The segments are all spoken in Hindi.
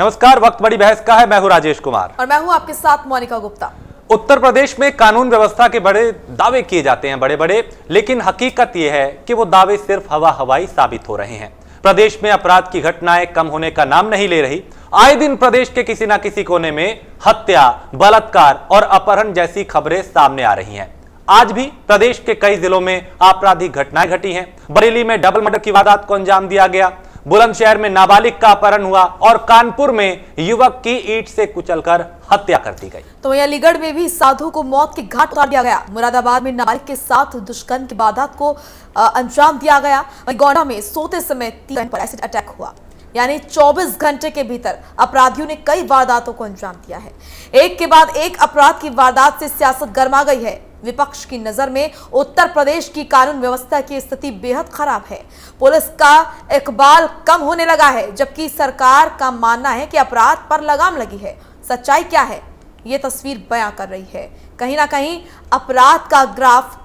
नमस्कार, वक्त बड़ी बहस का है। मैं हूं राजेश कुमार और मैं हूं आपके साथ मोनिका गुप्ता। उत्तर प्रदेश में कानून व्यवस्था के बड़े दावे किए जाते हैं, बड़े बड़े, लेकिन हकीकत यह है कि वो दावे सिर्फ हवा हवाई साबित हो रहे हैं। प्रदेश में अपराध की घटनाएं कम होने का नाम नहीं ले रही। आए दिन प्रदेश के किसी न किसी कोने में हत्या, बलात्कार और अपहरण जैसी खबरें सामने आ रही हैं। आज भी प्रदेश के कई जिलों में आपराधिक घटनाएं घटी हैं। बरेली में डबल मर्डर की वारदात को अंजाम दिया गया, बुलंदशहर में नाबालिग का अपहरण हुआ और कानपुर में युवक की ईंट से कुचलकर हत्या कर दी गई। तो वहीं अलीगढ़ में भी साधु को मौत के घाट उतार दिया गया। मुरादाबाद में नाबालिग के साथ दुष्कर्म की वारदात को अंजाम दिया गया। वहीं गोंडा में सोते समय 3 पर एसिड अटैक हुआ। यानी 24 घंटे के भीतर अपराधियों ने कई वारदातों को अंजाम दिया है। एक के बाद एक अपराध की वारदात से सियासत गर्मा गई है। विपक्ष की नजर में उत्तर प्रदेश की कानून व्यवस्था की स्थिति बेहद खराब है। पुलिस का इकबाल कम होने लगा है, जबकि सरकार का मानना है कि अपराध पर लगाम लगी है। सच्चाई क्या है, ये तस्वीर बयां कर रही है। कहीं ना कहीं अपराध का ग्राफ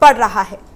बढ़ रहा है।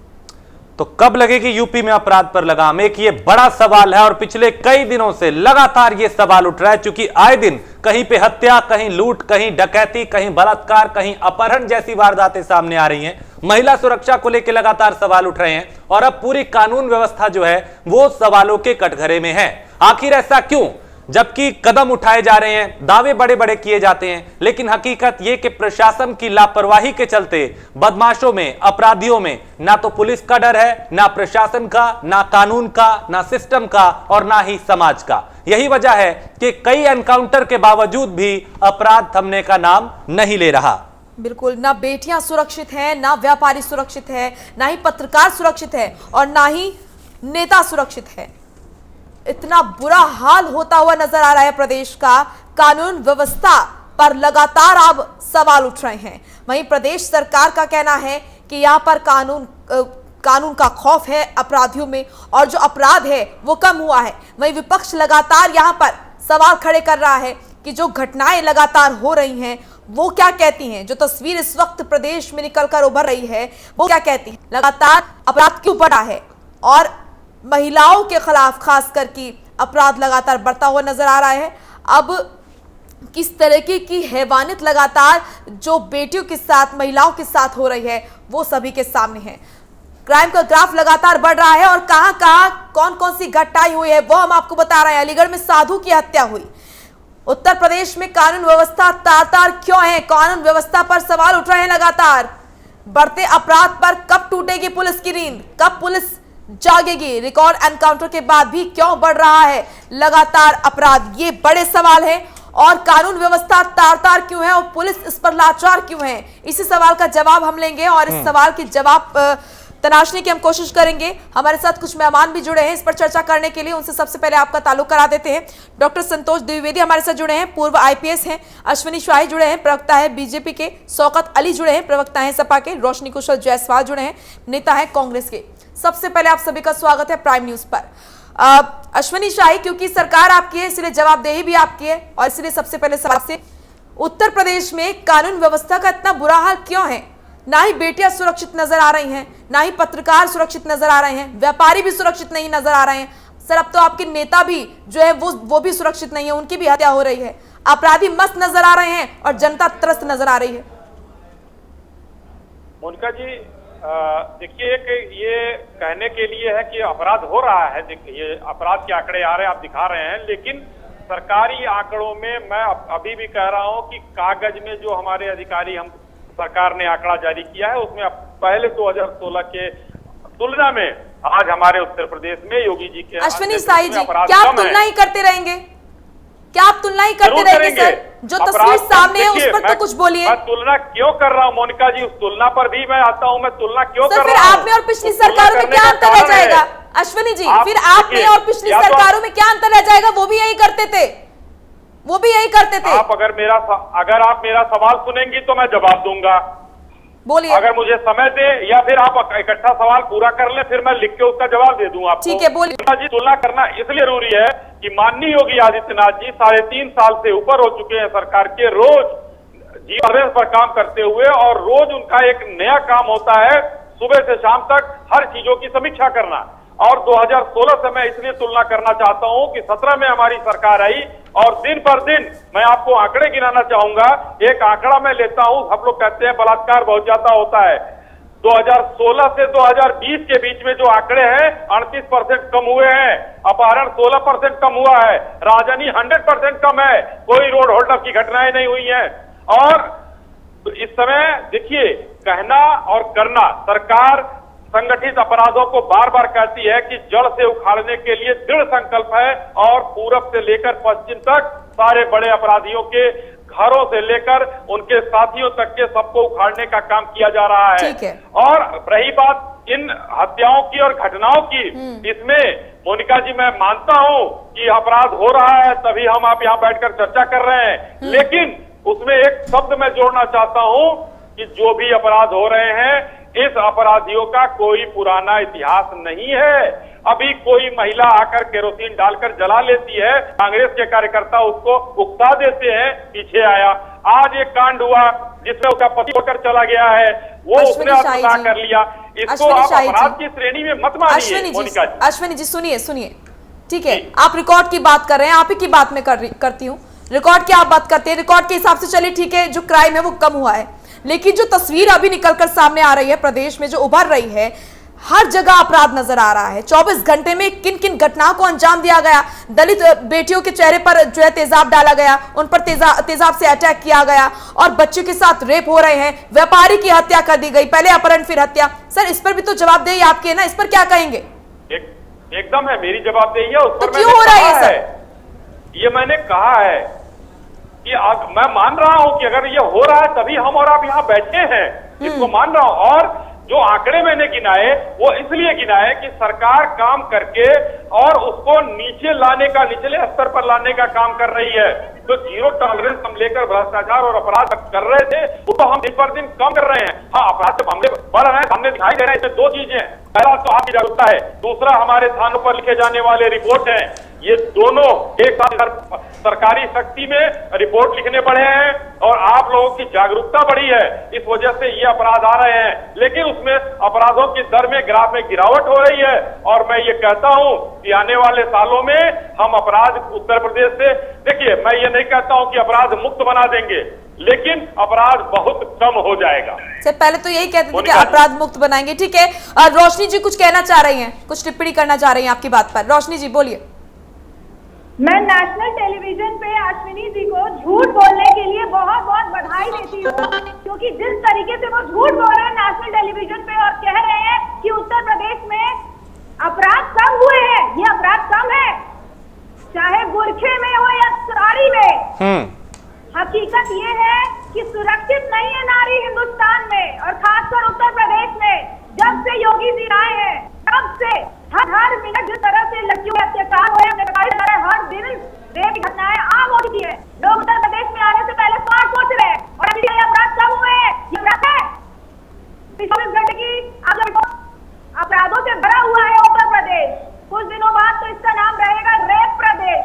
तो कब लगेगी यूपी में अपराध पर लगाम, एक ये बड़ा सवाल है और पिछले कई दिनों से लगातार ये सवाल उठ रहा है, क्योंकि आए दिन कहीं पे हत्या, कहीं लूट, कहीं डकैती, कहीं बलात्कार, कहीं अपहरण जैसी वारदातें सामने आ रही हैं। महिला सुरक्षा को लेकर लगातार सवाल उठ रहे हैं और अब पूरी कानून व्यवस्था जो है वो सवालों के कटघरे में है। आखिर ऐसा क्यों? जबकि कदम उठाए जा रहे हैं, दावे बड़े बड़े किए जाते हैं, लेकिन हकीकत यह कि प्रशासन की लापरवाही के चलते बदमाशों में, अपराधियों में ना तो पुलिस का डर है, ना प्रशासन का, ना कानून का, ना सिस्टम का और ना ही समाज का। यही वजह है कि कई एनकाउंटर के बावजूद भी अपराध थमने का नाम नहीं ले रहा। बिल्कुल, ना बेटियां सुरक्षित हैं, ना व्यापारी सुरक्षित है, ना ही पत्रकार सुरक्षित है और ना ही नेता सुरक्षित है। इतना बुरा हाल होता हुआ नजर आ रहा है प्रदेश का। कानून व्यवस्था पर लगातार अब सवाल उठ रहे हैं। वहीं प्रदेश सरकार का कहना है कि यहां पर कानून का खौफ है अपराधियों में और जो अपराध है वो कम हुआ है। वहीं विपक्ष लगातार यहां पर सवाल खड़े कर रहा है कि जो घटनाएं लगातार हो रही हैं वो क्या कहती हैं। जो तस्वीर इस वक्त प्रदेश में निकलकर उभर रही है वो क्या कहती है। लगातार अपराध क्यों बढ़ा है और महिलाओं के खिलाफ खास करके अपराध लगातार बढ़ता हुआ नजर आ रहा है। अब किस तरीके की हैवानियत लगातार जो बेटियों के साथ, महिलाओं के साथ हो रही है वो सभी के सामने है। क्राइम का ग्राफ लगातार बढ़ रहा है और कहां कहां कौन कौन सी घटनाएं हुई है वो हम आपको बता रहे हैं। अलीगढ़ में साधु की हत्या हुई। उत्तर प्रदेश में कानून व्यवस्था तार-तार क्यों है? कानून व्यवस्था पर सवाल उठ रहे हैं लगातार। बढ़ते अपराध पर कब टूटेगी पुलिस की नींद, कब पुलिस जागेगी? रिकॉर्ड एनकाउंटर के बाद भी क्यों बढ़ रहा है लगातार अपराध? ये बड़े सवाल हैं। और कानून व्यवस्था तार-तार क्यों है और पुलिस इस पर लाचार क्यों है? इसी सवाल का जवाब हम लेंगे और इस सवाल के जवाब तलाशने की हम कोशिश करेंगे। हमारे साथ कुछ मेहमान भी जुड़े हैं इस पर चर्चा करने के लिए। उनसे सबसे पहले आपका ताल्लुक करा देते हैं। डॉक्टर संतोष द्विवेदी हमारे साथ जुड़े हैं, पूर्व IPS हैं। अश्विनी शाही जुड़े हैं, प्रवक्ता है बीजेपी के। शौकत अली जुड़े हैं, प्रवक्ता है सपा के। रोशनी कुशल जायसवाल जुड़े हैं, नेता है कांग्रेस के। सबसे पहले आप सभी का स्वागत है प्राइम न्यूज पर। अश्विनी शाही, क्योंकि सरकार आपकी है इसलिए जवाबदेही भी आपकी है और इसलिए सबसे पहले सवाल से, उत्तर प्रदेश में कानून व्यवस्था का इतना बुरा हाल क्यों है? ना ही बेटियां सुरक्षित नजर आ रही हैं, ना ही पत्रकार सुरक्षित नजर आ रहे हैं, व्यापारी भी सुरक्षित नहीं नजर आ रहे हैं। सर, अब तो आपके नेता भी जो है वो भी सुरक्षित नहीं है, उनकी भी हत्या हो रही है। अपराधी मस्त नजर आ रहे हैं और जनता त्रस्त नजर आ रही है। मोनिका जी, देखिए कि ये कहने के लिए है कि अपराध हो रहा है, ये अपराध के आंकड़े आ रहे हैं, आप दिखा रहे हैं, लेकिन सरकारी आंकड़ों में मैं अभी भी कह रहा हूं कि कागज में जो हमारे अधिकारी, हम सरकार ने आंकड़ा जारी किया है उसमें पहले 2016 के तुलना में आज हमारे उत्तर प्रदेश में योगी जी के अश्विनी शाही जी, क्या आप तुलना ही करते रहेंगे? क्या आप तुलना ही करते रहेंगे सर? जो तस्वीर सामने है उस पर तो कुछ बोलिए। मैं तुलना क्यों कर रहा हूं मोनिका जी? उस तुलना पर भी मैं आता हूं, मैं तुलना क्यों कर रहा हूं? आप में और पिछली सरकारों में क्या अंतर रह जाएगा? अश्विनी जी, फिर आप में और पिछली सरकारों में क्या अंतर रह जाएगा? वो भी यही करते थे, वो भी यही करते थे। आप अगर आप मेरा सवाल सुनेंगी तो मैं जवाब दूंगा। बोलिए। अगर मुझे समय दे या फिर आप इकट्ठा सवाल पूरा कर ले, फिर मैं लिख के उसका जवाब दे दूं आपको। ठीक है, बोलिए। जी, तुलना करना इसलिए जरूरी है कि माननीय योगी आदित्यनाथ जी 3.5 साल से ऊपर हो चुके हैं सरकार के, रोज जीवन पर काम करते हुए, और रोज उनका एक नया काम होता है सुबह से शाम तक हर चीजों की समीक्षा करना। और 2016 से मैं इसलिए तुलना करना चाहता हूं कि 17 में हमारी सरकार आई और दिन पर दिन मैं आपको आंकड़े गिनाना चाहूंगा। एक आंकड़ा मैं लेता हूं, सब लोग कहते हैं बलात्कार बहुत ज्यादा होता है। 2016 से 2020 के बीच में जो आंकड़े हैं 38% कम हुए हैं, अपहरण 16% कम हुआ है, राजनी 100% कम है, कोई रोड होल्डअप की घटनाएं नहीं हुई हैं। और इस समय देखिए, कहना और करना, सरकार संगठित अपराधों को बार बार कहती है कि जड़ से उखाड़ने के लिए दृढ़ संकल्प है और पूरब से लेकर पश्चिम तक सारे बड़े अपराधियों के घरों से लेकर उनके साथियों तक के सबको उखाड़ने का काम किया जा रहा है। और रही बात इन हत्याओं की और घटनाओं की, इसमें मोनिका जी मैं मानता हूं कि अपराध हो रहा है, तभी हम आप यहां बैठकर चर्चा कर रहे हैं, लेकिन उसमें एक शब्द मैं जोड़ना चाहता हूं कि जो भी अपराध हो रहे हैं, इस अपराधियों का कोई पुराना इतिहास नहीं है। अभी कोई महिला आकर केरोसिन डालकर जला लेती है, कांग्रेस के कार्यकर्ता उसको उकसा देते हैं, पीछे आया। आज एक कांड हुआ जिसमें उसका पति होकर चला गया है, वो उसने आत्मदाह कर लिया। इसको आप अपराध की श्रेणी में मत मानिए मोनिका जी। अश्विनी जी सुनिए, ठीक है, आप रिकॉर्ड की बात कर रहे हैं, आप ही की बात मैं करती हूँ। रिकॉर्ड की आप बात करते हैं, रिकॉर्ड के हिसाब से चलिए ठीक है, जो क्राइम है वो कम हुआ है, लेकिन जो तस्वीर अभी निकलकर सामने आ रही है प्रदेश में, जो उभर रही है, हर जगह अपराध नजर आ रहा है। 24 घंटे में किन किन घटनाओं को अंजाम दिया गया, दलित बेटियों के चेहरे पर जो है तेजाब डाला गया, उन पर तेजाब से अटैक किया गया, और बच्चों के साथ रेप हो रहे हैं, व्यापारी की हत्या कर दी गई, पहले अपहरण फिर हत्या। सर, इस पर भी तो जवाबदेही आपकी है ना, इस पर क्या कहेंगे? एकदम है, मेरी जवाबदेही है। उस पर क्यों हो रहा है ये सर? ये मैंने कहा है कि मैं मान रहा हूं कि अगर ये हो रहा है तभी हम और आप यहाँ बैठे हैं, इसको मान रहा हूं। और जो आंकड़े मैंने गिनाए वो इसलिए गिनाए कि सरकार काम करके और उसको नीचे लाने का, निचले स्तर पर लाने का काम कर रही है। तो जीरो टॉलरेंस हम लेकर भ्रष्टाचार और अपराध कर रहे थे, वो तो हम दिन पर दिन कम कर रहे हैं। हाँ, अपराध के मामले बढ़ रहे हैं, सामने दिखाई दे रहे हैं। इसमें दो चीजें हैं, पहला तो आपकी जागरूकता है, दूसरा हमारे थानों पर लिखे जाने वाले रिपोर्ट हैं। ये दोनों एक साथ सरकारी शक्ति में रिपोर्ट लिखने पड़े हैं और आप लोगों की जागरूकता बढ़ी है, इस वजह से ये अपराध आ रहे हैं। लेकिन उसमें अपराधों की दर में, ग्राफ में गिरावट हो रही है। और मैं ये कहता हूं कि आने वाले सालों में हम अपराध उत्तर प्रदेश से, देखिए मैं ये नहीं कहता हूं कि अपराध मुक्त बना देंगे, लेकिन अपराध बहुत कम हो जाएगा। सर, पहले तो यही कहते थे कि अपराध मुक्त बनाएंगे, ठीक है। रोशनी जी कुछ कहना चाह रही हैं, कुछ टिप्पणी करना चाह रही हैं आपकी बात पर। रोशनी जी बोलिए। मैं नेशनल टेलीविजन पे अश्विनी जी को झूठ बोलने के लिए बहुत बहुत बधाई देती हूँ, क्योंकि जिस तरीके से वो झूठ बोल रहे हैं नेशनल टेलीविजन पे और कह रहे हैं कि उत्तर प्रदेश में अपराध कम हुए हैं, ये अपराध कम है, चाहे बुरखे में हो या साड़ी में। हकीकत ये है कि सुरक्षित नहीं है नारी हिंदुस्तान में, और खासकर उत्तर प्रदेश में। जब से योगी जी आए हैं तब से हर मिनट जिस तरह से लड़कियों पर अत्याचार हो रहे हैं, हर दिन रेप की घटनाएं आम हो चुकी है। लोग उत्तर प्रदेश में आने से पहले स्वार्थ सोच रहे हैं, और अभी ये अपराध कम हुए हैं। ये अपराध है 24 घंटे की अपराधों से भरा हुआ है उत्तर प्रदेश। कुछ दिनों बाद तो इसका नाम रहेगा rape Pradesh.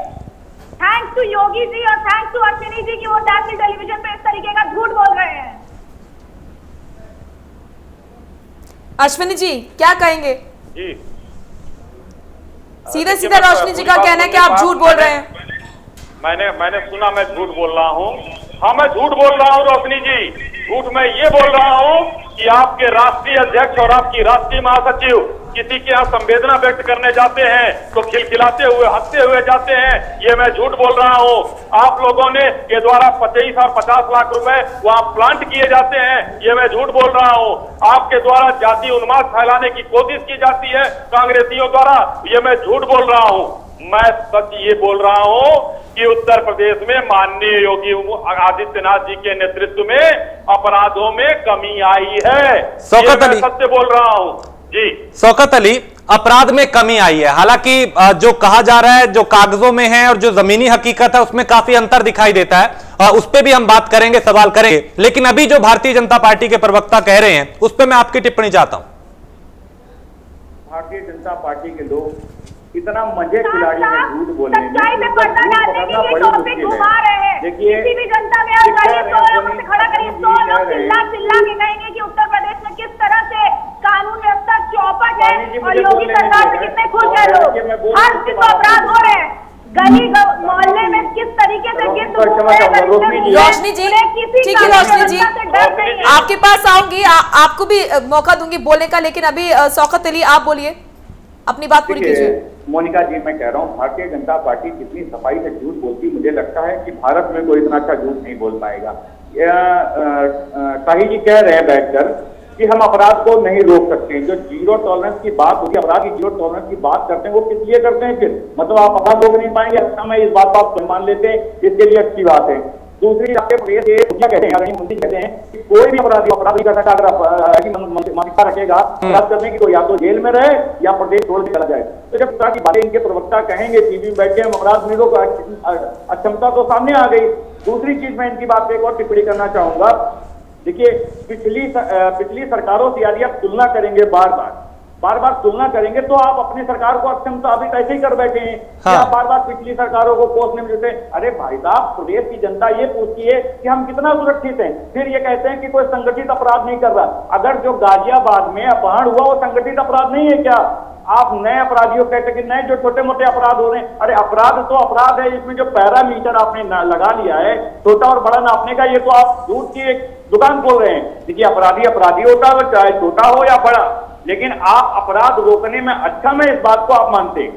Thanks to Yogi ji और थैंक्स टू अश्विनी जी की वो नेशनल टेलीविजन पे इस तरीके का झूठ बोल रहे हैं। अश्विनी जी क्या कहेंगे? जी, सीधे सीधे रोशनी जी का कहना है कि आप झूठ बोल रहे हैं। मैंने सुना मैं झूठ बोल रहा हूँ। हाँ, मैं झूठ बोल रहा हूँ रोशनी जी। झूठ मैं ये बोल रहा हूँ कि आपके राष्ट्रीय अध्यक्ष और आपकी राष्ट्रीय महासचिव किसी के यहाँ संवेदना व्यक्त करने जाते हैं तो खिलखिलाते हुए, हंसते हुए जाते हैं, ये मैं झूठ बोल रहा हूँ। आप लोगों ने के द्वारा 25 और 50 लाख रुपए वहाँ प्लांट किए जाते हैं, ये मैं झूठ बोल रहा हूँ। आपके द्वारा जाति उन्माद फैलाने की कोशिश की जाती है कांग्रेसियों द्वारा, ये मैं झूठ बोल रहा हूँ। मैं सच ये बोल रहा हूँ कि उत्तर प्रदेश में माननीय योगी आदित्यनाथ जी के नेतृत्व में अपराधों में कमी आई है, ये मैं सत्य बोल रहा हूँ जी। शौकत अली, अपराध में कमी आई है, हालांकि जो कहा जा रहा है, जो कागजों में है और जो जमीनी हकीकत है उसमें काफी अंतर दिखाई देता है। उस पर भी हम बात करेंगे, सवाल करेंगे, लेकिन अभी जो भारतीय जनता पार्टी के प्रवक्ता कह रहे हैं उस पर मैं आपकी टिप्पणी चाहता हूं। भारतीय जनता पार्टी के लोग इतना मजे खिलाड़ी हैं झूठ बोलने में, देखिए किसी भी जनता में खड़ा करिए, 100 लोग चिल्ला के कहेंगे कि उत्तर प्रदेश में किस तरह से कानून व्यवस्था चौपट है और योगी सरकार से कितने तो अपराध हो रहे हैं। गली मोहल्ले में किस तरीके से गिफ्ट रोशनी जी, ठीक है रोशनी जी, आपके पास आऊंगी, आपको भी मौका दूंगी बोलने का, लेकिन अभी शौकत अली आप बोलिए, अपनी बात पूरी कीजिए। मोनिका जी, मैं कह रहा हूँ भारतीय जनता पार्टी जितनी सफाई से झूठ बोलती, मुझे लगता है कि भारत में कोई इतना अच्छा झूठ नहीं बोल पाएगा। शाही जी कह रहे हैं बैठकर कि हम अपराध को नहीं रोक सकते। जो जीरो टॉलरेंस की बात होती है, अपराध की जीरो टॉलरेंस की बात करते हैं, वो किस लिए करते हैं फिर? मतलब आप अपराध रोक नहीं पाएंगे, अच्छा मैं इस बात को आप मान लेते हैं, इसके लिए अच्छी बात है। दूसरी आपके कहते हैं कि कोई भी अपराधी का अगर मानसिकता रखेगा अपराध करने की, तो या तो जेल में रहे या प्रदेश छोड़ के चला जाए। तो जब तरह की बातें इनके प्रवक्ता कहेंगे, टीवी में बैठ के हम अपराध नहीं रोक, अक्षमता तो सामने आ गई। दूसरी चीज मैं इनकी बात पे एक और टिप्पणी करना चाहूंगा। देखिए, पिछली सरकारों से यदि आप तुलना करेंगे, बार बार तुलना करेंगे, तो आप अपनी सरकार को अक्षम साबित ऐसे ही कर बैठे हैं। हाँ। आप बार बार पिछली सरकारों को कोसने में जुटे। अरे भाई साहब, प्रदेश की जनता ये पूछती है कि हम कितना सुरक्षित हैं, फिर ये कहते हैं कि कोई संगठित अपराध नहीं कर रहा। अगर जो गाजियाबाद में अपहरण हुआ वो संगठित अपराध नहीं है क्या? आप नए अपराधियों कहते कि नए जो छोटे मोटे अपराध हो रहे हैं। अरे अपराध तो अपराध है, इसमें जो पैरामीटर आपने लगा लिया है छोटा और बड़ा नापने का, ये तो आप दूध की एक दुकान खोल रहे हैं। देखिए, अपराधी होता है, चाहे छोटा हो या बड़ा, लेकिन आप अपराध रोकने में अच्छा में इस बात को आप मानते हैं।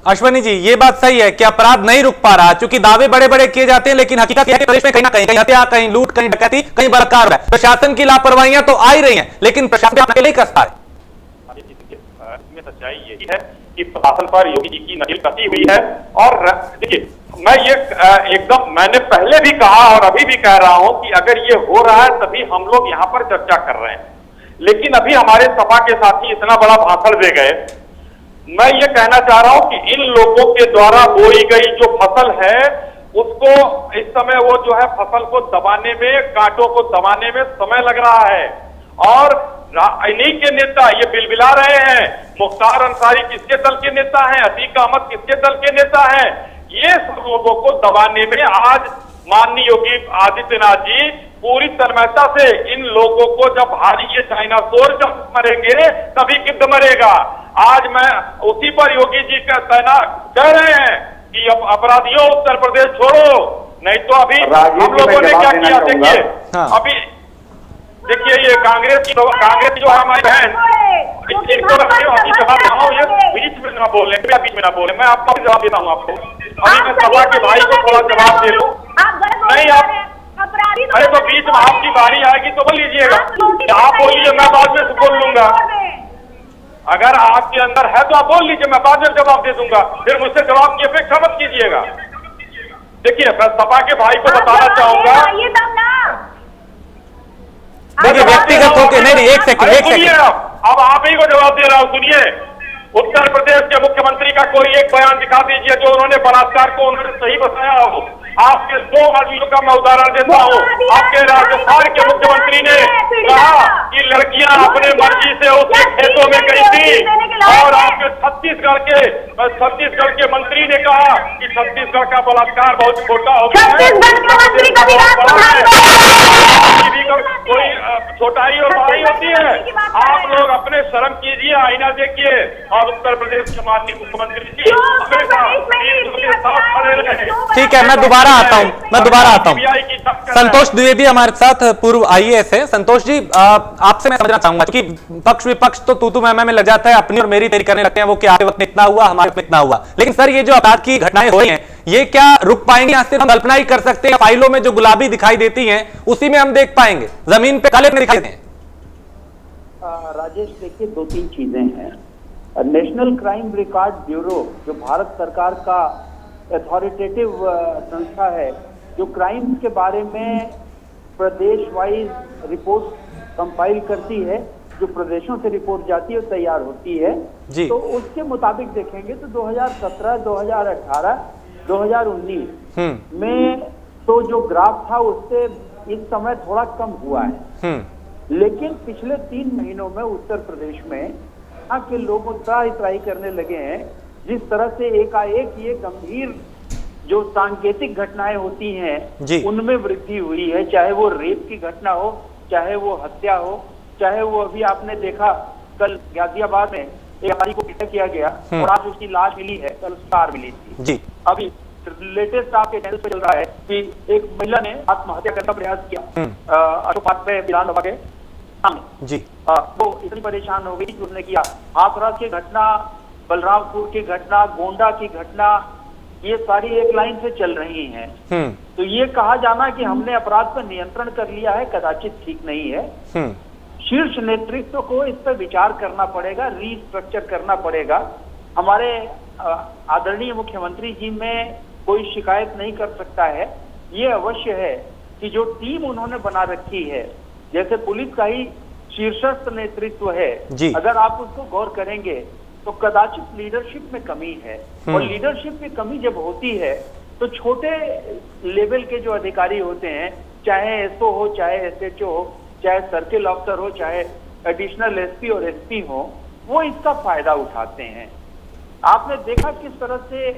अश्वनी जी, ये बात सही है कि अपराध नहीं रुक पा रहा, क्योंकि दावे बड़े बड़े किए जाते हैं, लेकिन हकीकत है कि प्रदेश में कहीं ना कहीं हत्या, कहीं लूट, कहीं डकैती, कहीं बलात्कार हो रहा है। प्रशासन की लापरवाहियां तो आ ही रही हैं, लेकिन प्रशासन अकेले कर सकता है। इसमें सच्चाई यही है कि प्रशासन पर योगी जी की नकेल कसी हुई है। और देखिए, मैं ये एकदम मैंने पहले भी कहा और अभी भी कह रहा हूं कि अगर ये हो रहा है तभी हम लोग यहाँ पर चर्चा कर रहे हैं, लेकिन अभी हमारे सपा के साथी इतना बड़ा भाषण दे गए। मैं ये कहना चाह रहा हूं कि इन लोगों के द्वारा बोई गई जो फसल है, उसको इस समय वो जो है फसल को दबाने में, कांटों को दबाने में समय लग रहा है। और इन्हीं के नेता ये बिलबिला रहे हैं, मुख्तार अंसारी किसके दल के नेता हैं, अतीक अहमद किसके दल के नेता हैं। ये सब लोगों को दबाने में आज माननीय योगी आदित्यनाथ जी पूरी तन्मयता से इन लोगों को, जब भारी ये डायनासोर जब मरेंगे तभी गिद्ध मरेगा। आज मैं उसी पर योगी जी का तैनात कह रहे हैं कि अब अपराधियों उत्तर प्रदेश छोड़ो, नहीं तो अभी हम लोगों ने क्या किया। देखिए, अभी देखिए, ये कांग्रेस जो है हमारी बहन, इनको जवाब दे रहा हूँ, ये बीच में ना बोले, बीच में ना बोले, मैं आपको जवाब देता हूँ आपको। अभी मैं सभा के भाई को थोड़ा जवाब दे लूं। नहीं आप, अरे तो बीच में आपकी बारी आएगी तो बोल लीजिएगा, आप बोलिए, मैं बाद में बोल लूंगा। अगर आपके अंदर है तो आप बोल लीजिए, मैं बाद में जवाब दे दूंगा, फिर मुझसे जवाब की अपेक्षा मत कीजिएगा। देखिए, मैं सभा के भाई को बताना चाहूंगा, देखिए व्यक्तिगत होके नहीं, एक सेकंड, अब आप ही को जवाब दे रहा हूं। सुनिए, उत्तर प्रदेश के मुख्यमंत्री का कोई एक बयान दिखा दीजिए जो उन्होंने बलात्कार को उन्होंने सही बताया हो। आपके 2 आदमियों का मैं उदाहरण देता हूँ। आपके राजस्थान के मुख्यमंत्री ने कहा कि लड़कियां अपने मर्जी से उसके खेतों में गई थी, और आपके छत्तीसगढ़ के मंत्री ने कहा कि छत्तीसगढ़ का बलात्कार बहुत छोटा हो गया है। कोई छोटाई और बड़ाई होती है। आप लोग अपने शर्म कीजिए, आईना देखिए, और उत्तर प्रदेश के माननीय मुख्यमंत्री जी ठीक है, मैं दोबारा आता हूं। संतोष द्विवेदी हमारे साथ पूर्व IAS है। संतोष जी, आपसे मैं समझना चाहूंगा कि पक्ष विपक्ष तो तू मैं में लग जाता है, अपनी और मेरी तेरी करने लगते हैं, वो कि आपके वक्त में इतना हुआ, हमारे वक्त में इतना हुआ, लेकिन सर ये जो अपराध की घटनाएं हो रही हैं, ये क्या रुक पाएंगे? यहाँ से हम कल्पना ही कर सकते हैं, फाइलों में जो गुलाबी दिखाई देती हैं उसी में हम देख पाएंगे, जमीन पे काले दिखाई देते हैं। राजेश, देखिए 2-3 चीजें हैं। नेशनल क्राइम रिकॉर्ड ब्यूरो जो भारत सरकार का अथॉरिटेटिव संस्था है, जो क्राइम के बारे में प्रदेश वाइज रिपोर्ट कंपाइल करती है, जो प्रदेशों से रिपोर्ट जाती है और तैयार होती है जी। तो उसके मुताबिक देखेंगे तो 2017, 2018, 2019 में तो जो ग्राफ था उससे इस समय थोड़ा कम हुआ है, लेकिन पिछले 3 महीनों में उत्तर प्रदेश में यहाँ के लोग त्राही करने लगे हैं। जिस तरह से एकाएक ये गंभीर जो सांकेतिक घटनाएं होती हैं उनमें वृद्धि हुई है, चाहे वो रेप की घटना हो, चाहे वो हत्या हो, चाहे वो अभी आपने देखा कल गाजियाबाद में व्यापारी को किडनैप किया गया और आज उसकी लाश मिली है, कल उसकी कार मिली थी जी। अभी लेटेस्ट आपके चैनल पे चल रहा है कि एक महिला ने आत्महत्या करने का प्रयास किया अशोक पे विधानसभा के सामने जी। वो इतनी परेशान हो गई कि उसने किया। हाथरस की घटना, बलरामपुर की घटना, गोंडा की घटना, ये सारी एक लाइन से चल रही हैं। तो ये कहा जाना कि हमने अपराध पर नियंत्रण कर लिया है कदाचित ठीक नहीं है। शीर्ष नेतृत्व को इस पर विचार करना पड़ेगा, रीस्ट्रक्चर करना पड़ेगा। हमारे आदरणीय मुख्यमंत्री जी में कोई शिकायत नहीं कर सकता है। ये अवश्य है कि जो टीम उन्होंने बना रखी है, जैसे पुलिस का ही शीर्षस्थ नेतृत्व है, अगर आप उसको गौर करेंगे तो कदाचित लीडरशिप में कमी है। और लीडरशिप में कमी जब होती है तो छोटे लेवल के जो अधिकारी होते हैं, चाहे एसओ हो, चाहे एसएचओ हो, चाहे सर्किल ऑफिसर हो, चाहे एडिशनल एसपी और एसपी हो, वो इसका फायदा उठाते हैं। आपने देखा किस तरह से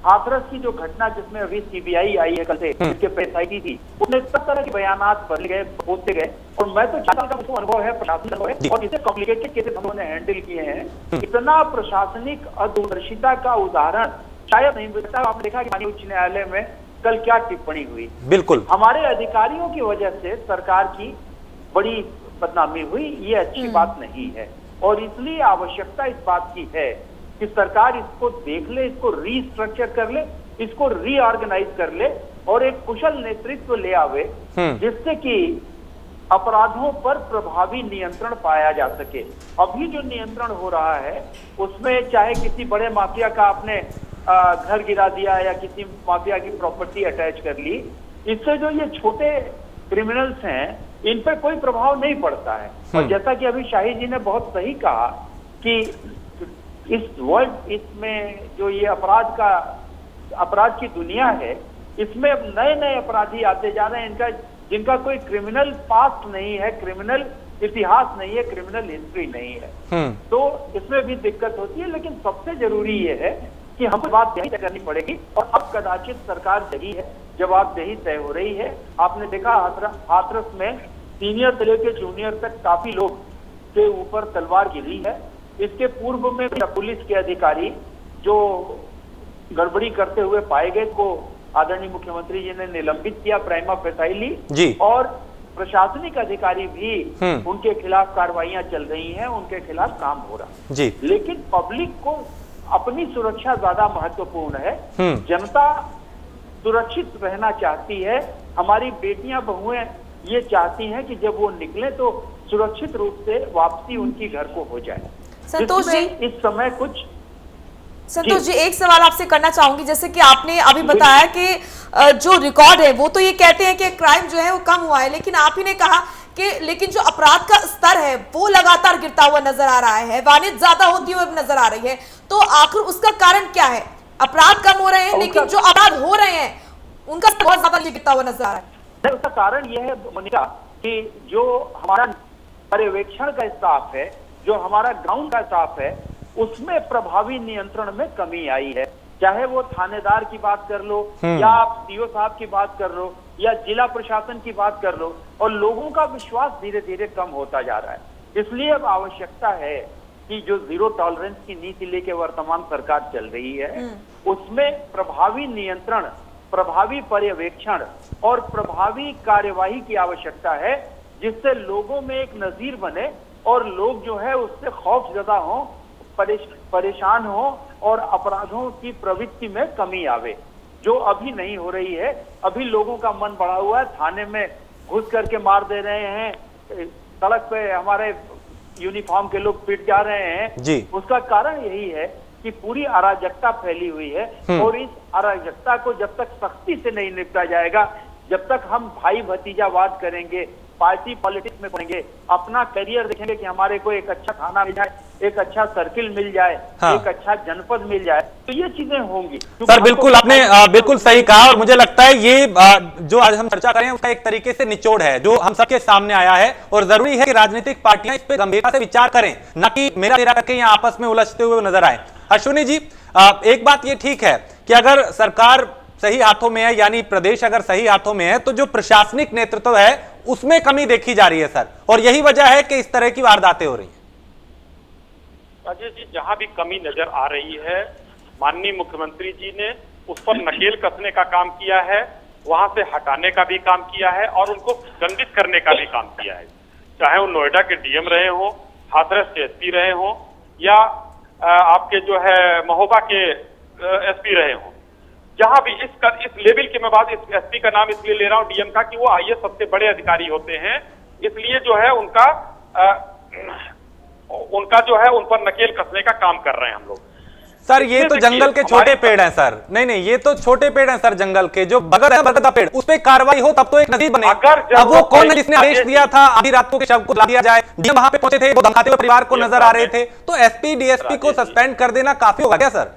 हाथरस की जो घटना जिसमें अभी सीबीआई आई है कल से, जिसके एसआईटी थी, उसने सब तरह के बयानात बदल गए, होते गए। और मैं तो 4 साल का उसको अनुभव है, प्रशासन अनुभव है, और इतने कॉम्प्लिकेटेड केसेस हम लोगों ने हैंडल किए हैं। इतना प्रशासनिक अदूरदर्शिता का उदाहरण शायद नहीं मिलता। आपने देखा कि माननीय उच्च न्यायालय में कल क्या टिप्पणी हुई। बिल्कुल, हमारे अधिकारियों की वजह से सरकार की बड़ी बदनामी हुई, ये अच्छी बात नहीं है। और इसलिए आवश्यकता इस बात की है कि सरकार इसको देख ले, इसको रीस्ट्रक्चर कर ले, इसको रीऑर्गेनाइज कर ले और एक कुशल नेतृत्व ले आवे, जिससे कि अपराधों पर प्रभावी नियंत्रण पाया जा सके। अभी जो नियंत्रण हो रहा है उसमें चाहे किसी बड़े माफिया का आपने घर गिरा दिया या किसी माफिया की प्रॉपर्टी अटैच कर ली, इससे जो ये छोटे क्रिमिनल्स हैं इन पर कोई प्रभाव नहीं पड़ता है। और जैसा कि अभी शाही जी ने बहुत सही कहा कि इस वर्ल्ड, इसमें जो ये अपराध की दुनिया है, इसमें अब नए नए अपराधी आते जा रहे हैं जिनका कोई क्रिमिनल पास्ट नहीं है, क्रिमिनल इतिहास नहीं है, क्रिमिनल हिस्ट्री नहीं है। तो इसमें भी दिक्कत होती है। लेकिन सबसे जरूरी ये है कि हमको बात यही तय करनी पड़ेगी। और अब कदाचित सरकार सही है, जवाबदेही तय हो रही है। आपने देखा हाथरस में सीनियर से लेकर जूनियर तक काफी लोग के ऊपर तलवार गिरी है। इसके पूर्व में पुलिस के अधिकारी जो गड़बड़ी करते हुए पाए गए को आदरणीय मुख्यमंत्री जी ने निलंबित किया प्राइमा फेसाइली, और प्रशासनिक अधिकारी भी उनके खिलाफ कार्रवाइयां चल रही हैं, उनके खिलाफ काम हो रहा है। लेकिन पब्लिक को अपनी सुरक्षा ज्यादा महत्वपूर्ण है। जनता सुरक्षित रहना चाहती है। हमारी बेटियां बहुएं ये चाहती हैं कि जब वो निकले तो सुरक्षित रूप से वापसी उनकी घर को हो जाए। संतोष जी, इस समय कुछ संतोष जी एक सवाल आपसे करना चाहूंगी। जैसे कि आपने अभी बताया कि जो रिकॉर्ड है वो तो ये कहते हैं कि क्राइम जो है वो कम हुआ है, लेकिन आप ही ने कहा कि लेकिन जो अपराध का स्तर है वो लगातार गिरता हुआ नजर आ रहा है, वानियत ज्यादा होती हुई नजर आ रही है। तो आखिर उसका कारण क्या है? अपराध कम हो रहे हैं लेकिन जो अपराध हो रहे हैं उनका बहुत ज्यादा गिरता हुआ नजर आ रहा है। उसका कारण यह है मोनिका कि जो हमारा पर्यवेक्षण का स्टाफ है, जो हमारा ग्राउंड का स्टाफ है, उसमें प्रभावी नियंत्रण में कमी आई है। चाहे वो थानेदार की बात कर लो या आप सीओ साहब की बात कर लो या जिला प्रशासन की बात कर लो, और लोगों का विश्वास धीरे धीरे कम होता जा रहा है। इसलिए अब आवश्यकता है कि जो जीरो टॉलरेंस की नीति लेके वर्तमान सरकार चल रही है, उसमें प्रभावी नियंत्रण, प्रभावी पर्यवेक्षण और प्रभावी कार्यवाही की आवश्यकता है, जिससे लोगों में एक नजीर बने और लोग जो है उससे खौफ ज़्यादा हो, परेशान हो और अपराधों की प्रवृत्ति में कमी आवे, जो अभी नहीं हो रही है। अभी लोगों का मन बढ़ा हुआ है, थाने में घुस करके मार दे रहे हैं, सड़क पे हमारे यूनिफॉर्म के लोग पिट जा रहे हैं जी। उसका कारण यही है कि पूरी अराजकता फैली हुई है, और इस अराजकता को जब तक सख्ती से नहीं निपटा जाएगा, जब तक हम भाई भतीजावाद करेंगे, पार्टी पॉलिटिक्स में पड़ेंगे, अपना करियर देखेंगे कि हमारे को एक अच्छा थाना मिल जाए, एक अच्छा सर्किल मिल जाए, एक अच्छा जनपद मिल जाए, तो ये चीजें होंगी। सर बिल्कुल, आपने बिल्कुल सही कहा, और मुझे लगता है ये जो आज हम चर्चा करें उसका एक तरीके से निचोड़ है जो हम सबके सामने आया है, और जरूरी है कि राजनीतिक पार्टियां इस पर गंभीरता से विचार करें, न कि मेरा तेरा करके यहाँ आपस में उलझते हुए नजर आए। अश्विनी जी, एक बात ये ठीक है कि अगर सरकार सही हाथों में है, यानी प्रदेश अगर सही हाथों में है, तो जो प्रशासनिक नेतृत्व है उसमें कमी देखी जा रही है सर, और यही वजह है कि इस तरह की वारदातें हो रही हैं। राजेश जी, जहां भी कमी नजर आ रही है, माननीय मुख्यमंत्री जी ने उस पर नकेल कसने का काम किया है, वहां से हटाने का भी काम किया है और उनको दंडित करने का भी काम किया है। चाहे वो नोएडा के डीएम रहे हो, हाथरस के एसपी रहे हो, या आपके जो है महोबा के एसपी रहे हो, जहां भी इस लेवल के, मैं बात इस एसपी का नाम इसलिए ले रहा हूं डीएम का कि वो आईएएस सबसे बड़े अधिकारी होते हैं, इसलिए जो है उनका जो है उन पर नकेल कसने का काम कर रहे हैं हम लोग। सर ये तो जंगल के छोटे पेड़ हैं सर, नहीं ये तो छोटे पेड़ हैं सर, जंगल के जो बगल है बरगद का पेड़, उस पे कार्रवाई हो तब तो एक नदी बने। अब वो कौन है जिसने आदेश दिया था आधी रात को शव को ला दिया जाए? डीएम वहां पे पहुंचे थे, वो धमकाते हुए परिवार को नजर आ रहे थे, तो एसपी डीएसपी को सस्पेंड कर देना काफी होगा क्या सर?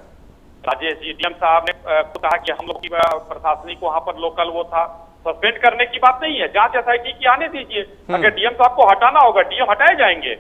राजेश जी, डीएम साहब ने कहा कि हम लोग की प्रशासनिक वहां पर लोकल वो था, सस्पेंड करने की बात नहीं है, जांच एसआईटी की आने दीजिए। अगर डीएम साहब को हटाना होगा, डीएम हटाए जाएंगे।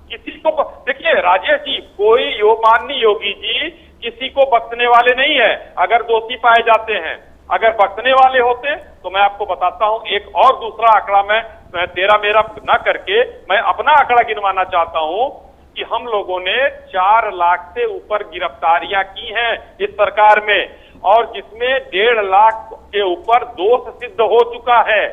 किसी को देखिए राजेश जी, कोई माननीय योगी जी किसी को बख्शने वाले नहीं है अगर दोषी पाए जाते हैं। अगर बख्शने वाले होते तो मैं आपको बताता हूं, एक और दूसरा आंकड़ा मैं तेरा मेरा न करके मैं अपना आंकड़ा गिनवाना चाहता हूं कि हम लोगों ने 4 लाख से ऊपर गिरफ्तारियां की हैं इस सरकार में, और जिसमें 1.5 लाख के ऊपर दोष सिद्ध हो चुका है।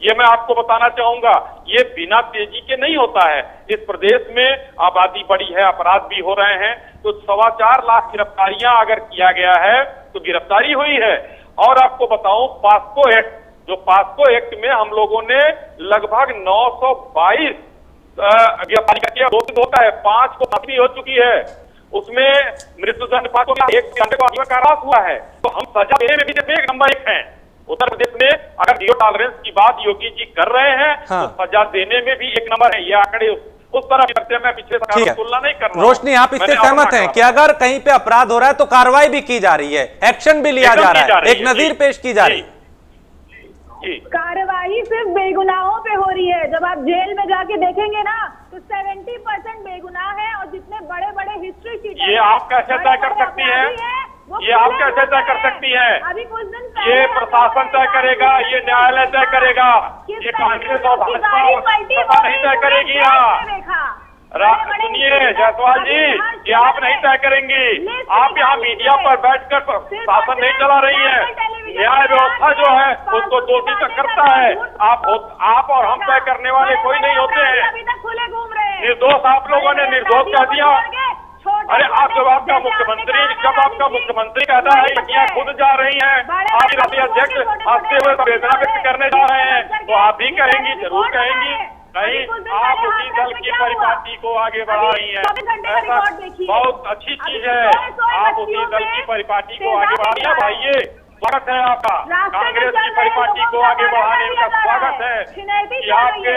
ये मैं आपको बताना चाहूंगा, ये बिना तेजी के नहीं होता है। इस प्रदेश में आबादी बढ़ी है, अपराध भी हो रहे हैं, तो 4.25 लाख गिरफ्तारियां अगर किया गया है तो गिरफ्तारी हुई है। और आपको बताऊं, पास्को एक्ट, जो पास्को एक्ट में हम लोगों ने लगभग 922 गिरफ्तारी किया, दोषित होता है, 5 को फांसी हो चुकी है, उसमें मृत्युदंड 5 को 1 घंटे को कारावास हुआ है। तो हम सजा देने में भी एक नंबर 1 है। उत्तर प्रदेश में अगर जीरो टॉलरेंस की बात योगी जी कर रहे हैं, हाँ। तो सजा देने में भी 1 नंबर है। ये आंकड़े उस तरह करते हैं, मैं पिछले सरकार की तुलना नहीं कर रहा हूं। रोशनी, आप इससे सहमत हैं कि अगर कहीं पे अपराध हो रहा है तो कार्रवाई भी की जा रही है, एक्शन भी लिया जा रहा है, एक नजीर पेश की जा रही है? कार्रवाई सिर्फ बेगुनाहों पे हो रही है। जब आप जेल में जाके देखेंगे ना तो 70% बेगुनाह है, और जितने बड़े बड़े हिस्ट्री शीटर, ये आप कैसे तय कर सकती हैं? ये आप कैसे तय कर सकती हैं? अभी कुछ दिन ये प्रशासन तय करेगा, ये न्यायालय तय करेगा, ये कांग्रेस और भाजपा नहीं तय करेगी। सुनिए जायसवाल जी, ये आप नहीं तय करेंगी। आप यहाँ मीडिया पर बैठकर शासन नहीं चला रही है। न्याय व्यवस्था जो है उसको दोषी तक करता है। आप और हम तय करने वाले कोई नहीं होते हैं। निर्दोष आप लोगों ने निर्दोष कह दिया। अरे जब आपका मुख्यमंत्री कहता है लड़कियां खुद जा रही हैं, आप राज्य अध्यक्ष हंसते हुए संवेदना व्यक्त करने जा रहे हैं, तो आप भी कहेंगी, जरूर कहेंगी। नहीं, आप उसी दल की परिपाटी को आगे बढ़ा रही हैं, ऐसा बहुत अच्छी चीज है। आप उसी दल की परिपाटी को आगे बढ़ा रही हैं। भाई स्वागत है आपका, कांग्रेस की परिपाटी को आगे बढ़ाने का स्वागत है कि आपके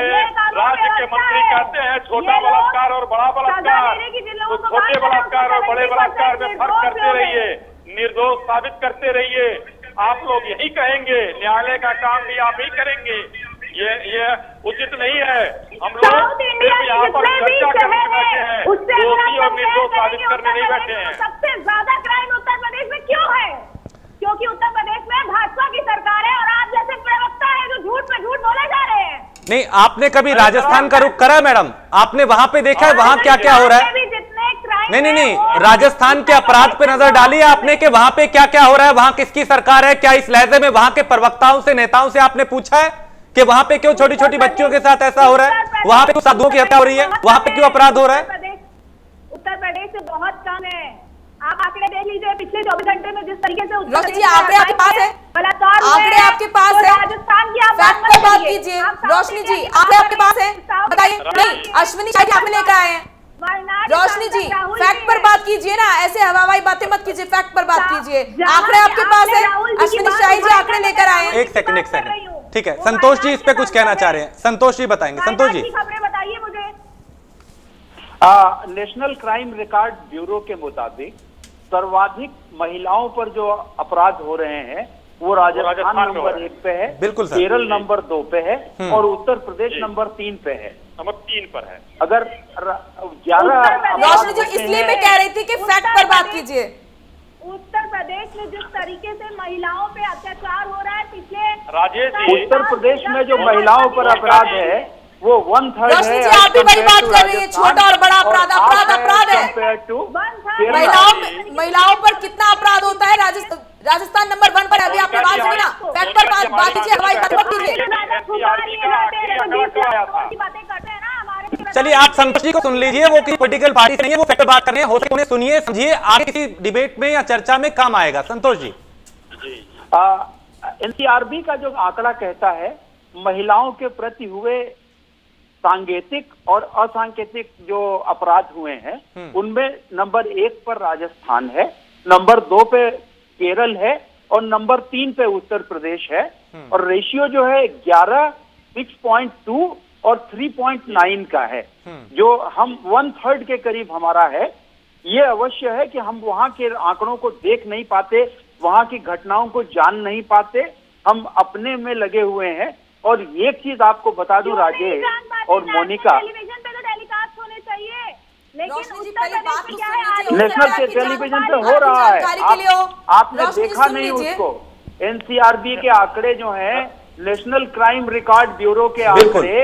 राज्य के मंत्री कहते हैं छोटा बलात्कार और बड़ा बलात्कार, तो छोटे बलात्कार और बड़े बलात्कार में फर्क करते रहिए, निर्दोष साबित करते रहिए। आप लोग यही कहेंगे, न्यायालय का काम भी आप ही करेंगे। ये उचित नहीं है। हम लोग सिर्फ यहाँ पर चर्चा करने बैठे हैं, दोषी और निर्दोष साबित करने नहीं बैठे हैं। सबसे ज्यादा क्राइम उत्तर प्रदेश में क्यों है? क्योंकि उत्तर प्रदेश में भाजपा की सरकार है, और आप जैसे प्रवक्ता है जो झूठ पे झूठ बोले जा रहे हैं। नहीं, आपने कभी राजस्थान का रुख करा है मैडम? आपने वहां पे देखा है वहां क्या क्या हो रहा है? नहीं, राजस्थान के अपराध पे नजर डाली है आपने कि वहां पे क्या क्या हो रहा है, वहां किसकी सरकार है? क्या इस लहजे में वहां के प्रवक्ताओं से, नेताओं से आपने पूछा है कि वहां पे क्यों छोटी छोटी बच्चियों के साथ ऐसा हो रहा है? वहां पे क्यों साधुओं की हत्या हो रही है? वहां पे क्यों अपराध हो रहा है? उत्तर प्रदेश से बहुत कम है। आप आंकड़े देख लीजिए, पिछले 24 घंटे में जिस तरीके से रोशनी जी आंकड़े आपके पास है, आंकड़े आपके पास है, राजस्थान की आप बात कीजिए। रोशनी जी आंकड़े आपके पास है, बताइए। नहीं, अश्विनी शाही आपने लेकर आए हैं। रोशनी जी फैक्ट पर बात कीजिए ना, ऐसे हवाई बातें मत कीजिए, फैक्ट पर बात कीजिए। आंकड़े आपके पास है, अश्विनी शाही जी आंकड़े लेकर आए हैं। एक सेकंड, ठीक है। संतोष जी इस पे कुछ कहना चाह रहे हैं, संतोष जी बताएंगे। संतोष जी खबरें बताइए मुझे। नेशनल क्राइम रिकॉर्ड ब्यूरो के मुताबिक सर्वाधिक महिलाओं पर जो अपराध हो रहे हैं वो राजस्थान नंबर 1 पे है, बिल्कुल सर, केरल नंबर 2 पे है, और उत्तर प्रदेश नंबर 3 पे है। नंबर 3 पर है। अगर 11 रोशनी जी इसलिए मैं कह रही थी कि फैक्ट पर बात कीजिए। उत्तर प्रदेश में जिस तरीके से महिलाओं पे अत्याचार हो रहा है पिछले राजेश जी, उत्तर प्रदेश में जो महिलाओं पर अपराध है वो 1/3 रोशनी है। जी, आप भी वही बात कर रही है, छोटा और बड़ा अपराध अपराध है। महिलाओं पर कितना अपराध होता है? राजस्थान नंबर 1 पर। अभी आपने बात सुनी ना, फैक्ट पर बात कीजिए, हवाई बात मत कीजिए। चलिए, आप संतोष जी को सुन लीजिए, वो किसी पॉलिटिकल पार्टी से नहीं है, वो फैक्ट बात कर रहे हैं, हो सके उन्हें सुनिए, समझिए, आगे किसी डिबेट में या चर्चा में काम आएगा। संतोष जी। एनसीआरबी का जो आंकड़ा कहता है महिलाओं के प्रति हुए सांकेतिक और असांकेतिक जो अपराध हुए हैं उनमें नंबर 1 पर राजस्थान है, नंबर 2 पे केरल है और नंबर 3 पे उत्तर प्रदेश है। और रेशियो जो है 11, 6.2 और 3.9 का है, जो हम 1/3 के करीब हमारा है। ये अवश्य है कि हम वहां के आंकड़ों को देख नहीं पाते, वहां की घटनाओं को जान नहीं पाते, हम अपने में लगे हुए हैं। और एक चीज आपको बता दूं राजेश और मोनिका, टेलीविजन पे तो टेलीकास्ट होने चाहिए, लेकिन रोशनी जी, उत्तर पहले प्रदेश बात में तो क्या सुन है? लीजिए। नेशनल के टेलीविजन पे हो रहा है, आपने रोशनी जी, देखा सुन नहीं लीजिए। उसको। एनसीआरबी के आंकड़े जो हैं, नेशनल क्राइम रिकॉर्ड ब्यूरो के बिल्कुल। आंकड़े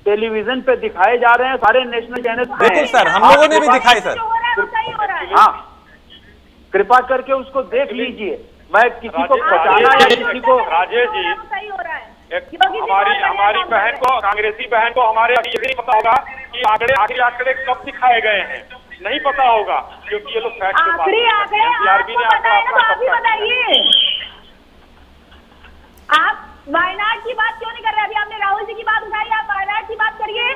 टेलीविजन पे दिखाए जा रहे हैं, सारे नेशनल चैनल पे। बिल्कुल सर, हम लोगों ने भी दिखाए सर। जो हो रहा है वो सही हो रहा है। हाँ, कृपा करके उसको देख लीजिए। मैं किसी को बचाना या किसी को राजेश जी, वो सही हो रहा है। हमारी बहन को, कांग्रेसी बहन को हमारे अभी ये नहीं पता होगा कि आंकड़े कब दिखाए गए हैं, नहीं पता होगा, क्योंकि ये लोग फैक्ट पे बात आखिरी आंकड़े आपको पता है ना, तो आप ही बताइए। आप वायनाड की बात क्यों नहीं कर रहे? अभी आपने राहुल जी की बात उठाई, आप वायनाड की बात करिए।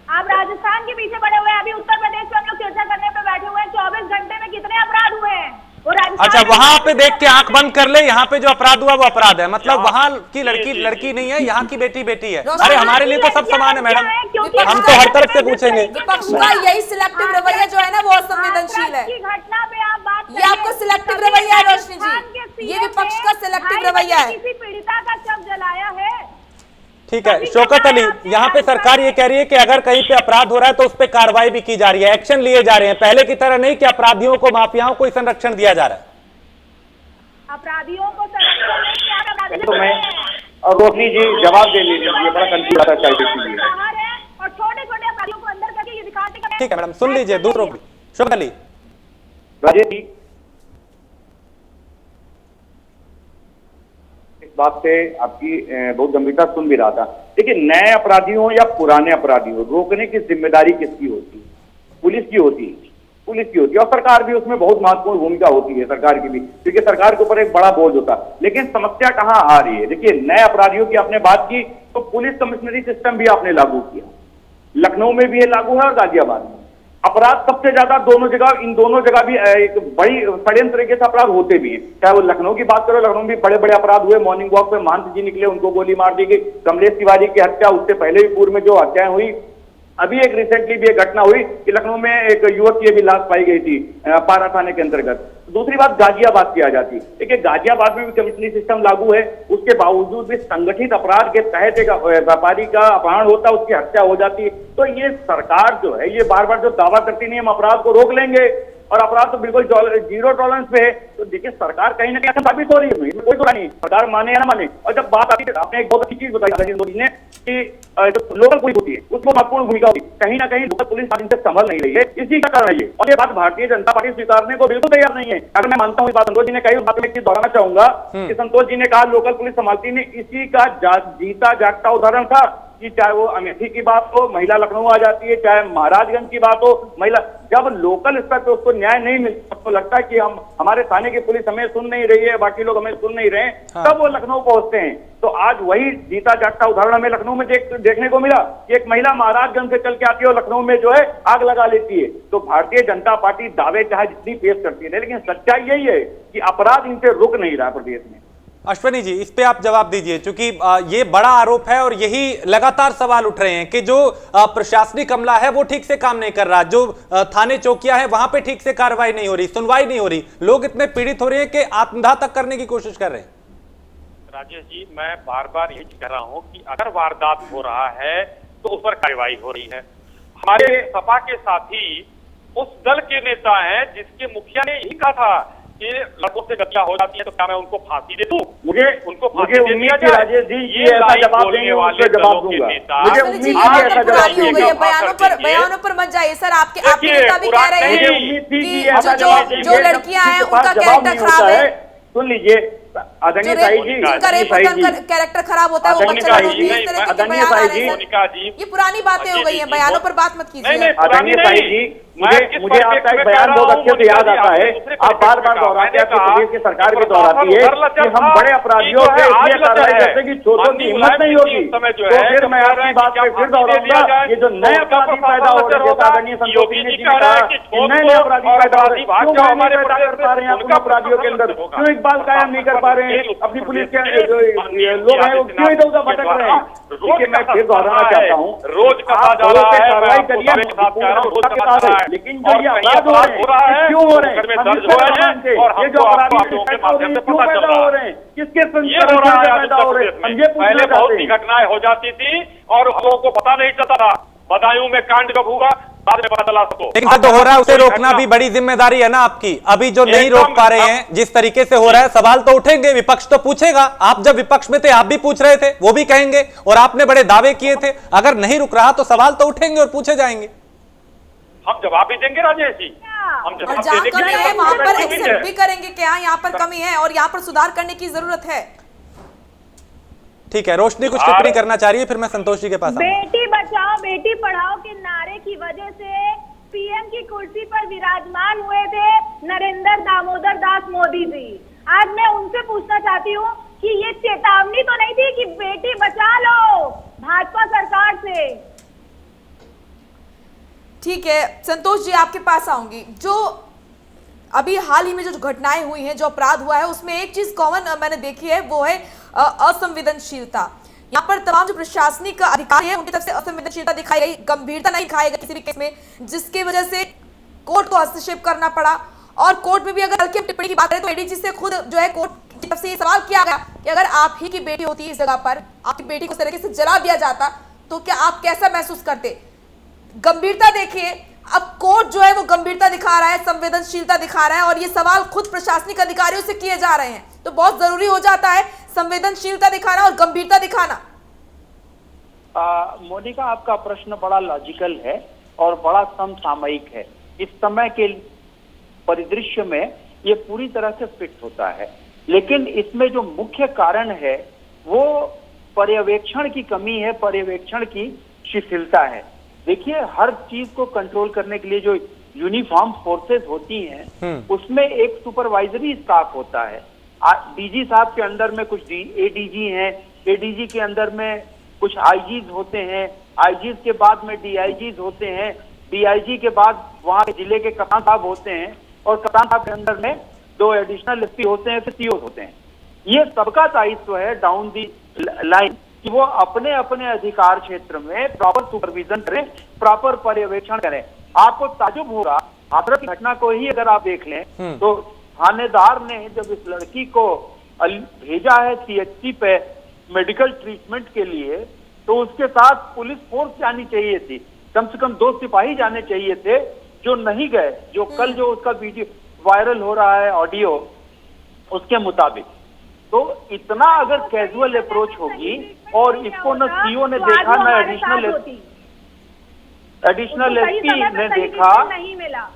आप राजस्थान के पीछे पड़े हुए हैं। अभी उत्तर प्रदेश में हम लोग चर्चा करने पे बैठे हुए हैं। 24 घंटे में कितने अपराध हुए हैं? अच्छा, वहां पे देख के आंख बंद कर ले, यहाँ पे जो अपराध हुआ वो अपराध है, मतलब वहां की लड़की नहीं है, यहाँ की बेटी है। अरे हमारे लिए तो सब समान है मैडम, हम तो हर तरफ से पूछेंगे। विपक्ष का यही सिलेक्टिव रवैया जो है ना, वो असंवेदनशील है। घटना पे आप बात ये आपको सिलेक्टिव रवैया है रोशनी जी, ये विपक्ष का सिलेक्टिव रवैया है। किसी पीड़िता का शव जलाया है। ठीक है शौकत अली, यहाँ पे सरकार ये कह रही है कि अगर कहीं पे अपराध हो रहा है तो उस पर कार्रवाई भी की जा रही है, एक्शन लिए जा रहे हैं, पहले की तरह नहीं कि अपराधियों को, माफियाओं को संरक्षण दिया जा रहा है। अपराधियों को संरक्षण तो मैं और रोशनी जी जवाब दे लीजिए, बड़ा कंफ्यूज आता है बाहर है और छोटे छोटे अपराधियों को अंदर करके ये दिखाते हैं। ठीक है मैडम, सुन लीजिए दूसरों की। शौकत अली। राजेश जी, इस बात से आपकी बहुत गंभीरता सुन भी रहा था। देखिए, नए अपराधियों या पुराने अपराधियों रोकने की जिम्मेदारी किसकी होती है? पुलिस की होती है, और सरकार भी उसमें बहुत महत्वपूर्ण भूमिका होती है, सरकार की भी, क्योंकि सरकार के ऊपर एक बड़ा बोझ होता है। लेकिन समस्या कहाँ आ रही है? देखिए, नए अपराधियों की आपने बात की तो पुलिस कमिश्नरी सिस्टम भी आपने लागू किया, लखनऊ में भी ये लागू है और गाजियाबाद में। अपराध सबसे ज्यादा इन दोनों जगह भी एक बड़ी षड्यंत्र तरीके से अपराध होते भी हैं। चाहे वो लखनऊ की बात करो, लखनऊ में भी बड़े बड़े अपराध हुए। मॉर्निंग वॉक पे महंत जी निकले, उनको गोली मार दी गई। कमलेश तिवारी की हत्या, उससे पहले भी पूर्व में जो हत्याएं हुई। अभी एक रिसेंटली भी एक घटना हुई कि लखनऊ में एक युवक की भी लाश पाई गई थी पारा थाने के अंतर्गत। दूसरी बात गाजियाबाद की आ जाती। देखिए, गाजियाबाद में भी कमिश्नरी सिस्टम लागू है, उसके बावजूद भी संगठित अपराध के तहत एक व्यापारी का अपहरण होता है, उसकी हत्या हो जाती है। तो ये सरकार जो है, ये बार बार जो दावा करती नहीं हम अपराध को रोक लेंगे और अपराध तो बिल्कुल 0 टॉलरेंस पे है, तो देखिए सरकार कहीं ना कहीं साबित हो रही है, कोई तो नहीं, सरकार माने या ना माने। और जब बात आती है, आपने एक बहुत अच्छी चीज बताई नरेंद्र मोदी ने कि जो लोकल पुलिस होती है उसको महत्वपूर्ण भूमिका होती है, कहीं ना कहीं लोकल पुलिस इनसे संभल नहीं रही है, इसी का कारण है ये। और ये बात भारतीय जनता पार्टी स्वीकारने को बिल्कुल तैयार नहीं है। अगर मैं मानता हूँ इस बात संतोष जी ने कही, उस बात में एक चीज दोहराना चाहूंगा कि संतोष जी ने कहा लोकल पुलिस संभालती नहीं, इसी का जीता जागता उदाहरण था कि चाहे वो अमेठी की बात हो, महिला लखनऊ आ जाती है, चाहे महाराजगंज की बात हो, महिला, जब लोकल स्तर पे उसको न्याय नहीं मिलता तो लगता है कि हम, हमारे थाने की पुलिस हमें सुन नहीं रही है, बाकी लोग हमें सुन नहीं रहे हैं, तब वो लखनऊ पहुंचते हैं। तो आज वही जीता जागता उदाहरण हमें लखनऊ में देखने को मिला कि एक महिला महाराजगंज से चल के आती है और लखनऊ में जो है आग लगा लेती है। तो भारतीय जनता पार्टी दावे चाहे जितनी पेश करती है, लेकिन सच्चाई यही है कि अपराध इनसे रुक नहीं रहा प्रदेश में। अश्वनी जी, इस पे आप जवाब दीजिए, क्योंकि ये बड़ा आरोप है और यही लगातार सवाल उठ रहे हैं कि जो प्रशासनिक अमला है वो ठीक से काम नहीं कर रहा, जो थाने चौकियां हैं वहां पे ठीक से कार्रवाई नहीं हो रही, सुनवाई नहीं हो रही, लोग इतने पीड़ित हो रहे हैं कि आत्मदाह तक करने की कोशिश कर रहे हैं। राजेश जी, मैं बार बार यही कह रहा हूं कि अगर वारदात हो रहा है तो उस पर कार्रवाई हो रही है। हमारे सपा के साथी उस दल के नेता हैं जिसके मुखिया ने यही कहा था कि लड़कों से गतियां हो जाती है तो क्या मैं उनको फांसी दे दूं? मुझे उनको मुझे फांसी दे उम्मीद दिया थी जाए? राजेश जी ये ये ऐसा लाइन जवाब बोलने देंगे, वाले उसका जवाब दलों के दूंगा। नेता मुझे असल जी, उम्मीद ये थी बात ऐसा तो जवाब पुरानी हो गई है, देंगे। बयानों पर मत जाइए सर। आपके देखिए, नेता भी कह रहे नहीं, हैं उम्मीद थी कि कि ऐसा जवाब देंगे। जो लड़कियां हैं जब किसी के उनका पास जवाब कैरेक्टर नहीं खराब होता है, सुन लीजिए आदरणीय जो साई जी, जिनका रेप साई होता है जी, उनका कैरेक्टर खराब होता है, वो आदरणीय बच्चा साई होती जी, है, इस तरह के आदरणीय बयान आ साई रहे जी, हैं मोनिका सर। जी, ये पुरानी बातें हो गई हैं, बयानों पर बात मत नहीं कीजिए। नहीं आदरणीय पुरानी साई नहीं। जी, मैं मुझे किस मुझे आपका एक बयान बहुत अच्छे से याद आता है। आप बार बार दोहराते हैं, प्रदेश की सरकार भी दोहराती है कि हम बड़े अपराधियों पे इसलिए कार्रवाई करते हैं कि छोटों की हिम्मत नहीं होगी। तो फिर मैं आपकी बात पे फिर दोहराऊंगा, ये जो नए अपराधी पैदा हो रहे हैं, जैसा आदरणीय संतोष सिंह जी ने कहा कि नए नए अपराधी पैदा हो रहे हैं, क्यों नए पैदा कर पा रहे हैं आप उन अपराधियों के अंदर? क्यों इकबाल कायम नहीं कर पा रहे हैं? अपनी पुलिस के जो लोग हैं वो क्यों इधर उधर भटक रहे हैं? देखिए मैं फिर दोहराना चाहता हूँ, रोज कहा जा रहा है, कार्रवाई करिए, लेकिन जो ये अपराध हो रहे हैं क्यों हो रहे हैं? हम इसको मानते हैं, ये जो अपराधी क्यों पैदा हो रहे हैं, किसके ये हो रहा है आज पैदा हो रहे हैं, हम ये पूछना पहले बहुत चाहते सी हैं। घटनाएं हो जाती थी और लोगों को पता नहीं चलता था। बदायूं में कांड कब हुआ बाद में पता चला सबको। लेकिन जो हो रहा है उसे रोकना भी बड़ी जिम्मेदारी है ना आपकी। अभी जो नहीं रोक पा रहे हैं, जिस तरीके से हो रहा है, सवाल तो उठेंगे, विपक्ष तो पूछेगा। आप जब विपक्ष में थे आप भी पूछ रहे थे, वो भी कहेंगे, और आपने बड़े दावे किए थे। अगर नहीं रुक रहा तो सवाल तो उठेंगे और पूछे जाएंगे। हम जवाब भी देंगे राजेश जी, हम और जवाब जहां दे कमी देंगे। है वहां पर कोई एक्सेप्ट नहीं भी है। करेंगे क्या यहाँ पर कमी है और यहाँ पर सुधार करने की जरूरत है। ठीक है, रोशनी कुछ टिप्पणी करना चाह रही है, फिर मैं संतोष जी के पास आऊंगा। बेटी बचाओ बेटी पढ़ाओ के नारे की वजह से पीएम की कुर्सी पर विराजमान हुए थे नरेंद्र दामोदर दास मोदी जी। आज मैं उनसे पूछना चाहती हूँ कि ये चेतावनी तो नहीं थी कि बेटी बचा लो भाजपा सरकार से? ठीक है संतोष जी, आपके पास आऊंगी। जो अभी हाल ही में जो घटनाएं हुई हैं, जो अपराध हुआ है, उसमें एक चीज कॉमन मैंने देखी है, वो है असंवेदनशीलता। यहाँ पर तमाम जो प्रशासनिक अधिकारी हैं उनकी तरफ से असंवेदनशीलता दिखाई गई, गंभीरता नहीं दिखाई गई किसी भी केस में, जिसकी वजह से कोर्ट को हस्तक्षेप करना पड़ा। और कोर्ट में भी अगर हल्की टिप्पणी की बात करें तो एडीजी से खुद जो है कोर्ट की तरफ से ये सवाल किया गया कि अगर आप ही की बेटी होती इस जगह पर, आपकी बेटी को इस तरीके से जला दिया जाता तो क्या आप कैसा महसूस करते? गंभीरता देखिए, अब कोर्ट जो है वो गंभीरता दिखा रहा है, संवेदनशीलता दिखा रहा है, और ये सवाल खुद प्रशासनिक अधिकारियों से किए जा रहे हैं। तो बहुत जरूरी हो जाता है संवेदनशीलता दिखाना और गंभीरता दिखाना। मोनिका, आपका प्रश्न बड़ा लॉजिकल है और बड़ा समसामयिक है। इस समय के परिदृश्य में ये पूरी तरह से फिट होता है, लेकिन इसमें जो मुख्य कारण है वो पर्यवेक्षण की कमी है, पर्यवेक्षण की शिथिलता है। देखिए, हर चीज को कंट्रोल करने के लिए जो यूनिफॉर्म फोर्सेस होती हैं उसमें एक सुपरवाइजरी स्टाफ होता है। डीजी साहब के अंदर में कुछ एडीजी हैं, एडीजी के अंदर में कुछ आईजीज होते हैं, आईजीज के बाद में डीआईजीज होते हैं, डीआईजी के बाद वहां के जिले के कप्तान साहब होते हैं, और कप्तान साहब के अंदर में 2 एडिशनल एसपी होते हैं, फिर सीओ होते हैं। ये सबका दायित्व है डाउन दी लाइन कि वो अपने अपने अधिकार क्षेत्र में प्रॉपर सुपरविजन करें, प्रॉपर पर्यवेक्षण करें। आपको ताजुब होगा, हाथरस की घटना को ही अगर आप देख लें तो थानेदार ने जब इस लड़की को भेजा है सीएचसी पे मेडिकल ट्रीटमेंट के लिए, तो उसके साथ पुलिस फोर्स जानी चाहिए थी, कम से कम 2 सिपाही जाने चाहिए थे, जो नहीं गए। जो कल जो उसका वीडियो वायरल हो रहा है ऑडियो, उसके मुताबिक तो इतना अगर कैजुअल अप्रोच होगी, और इसको न सीओ ने देखा, न एडिशनल एसपी ने देखा, नहीं मिला।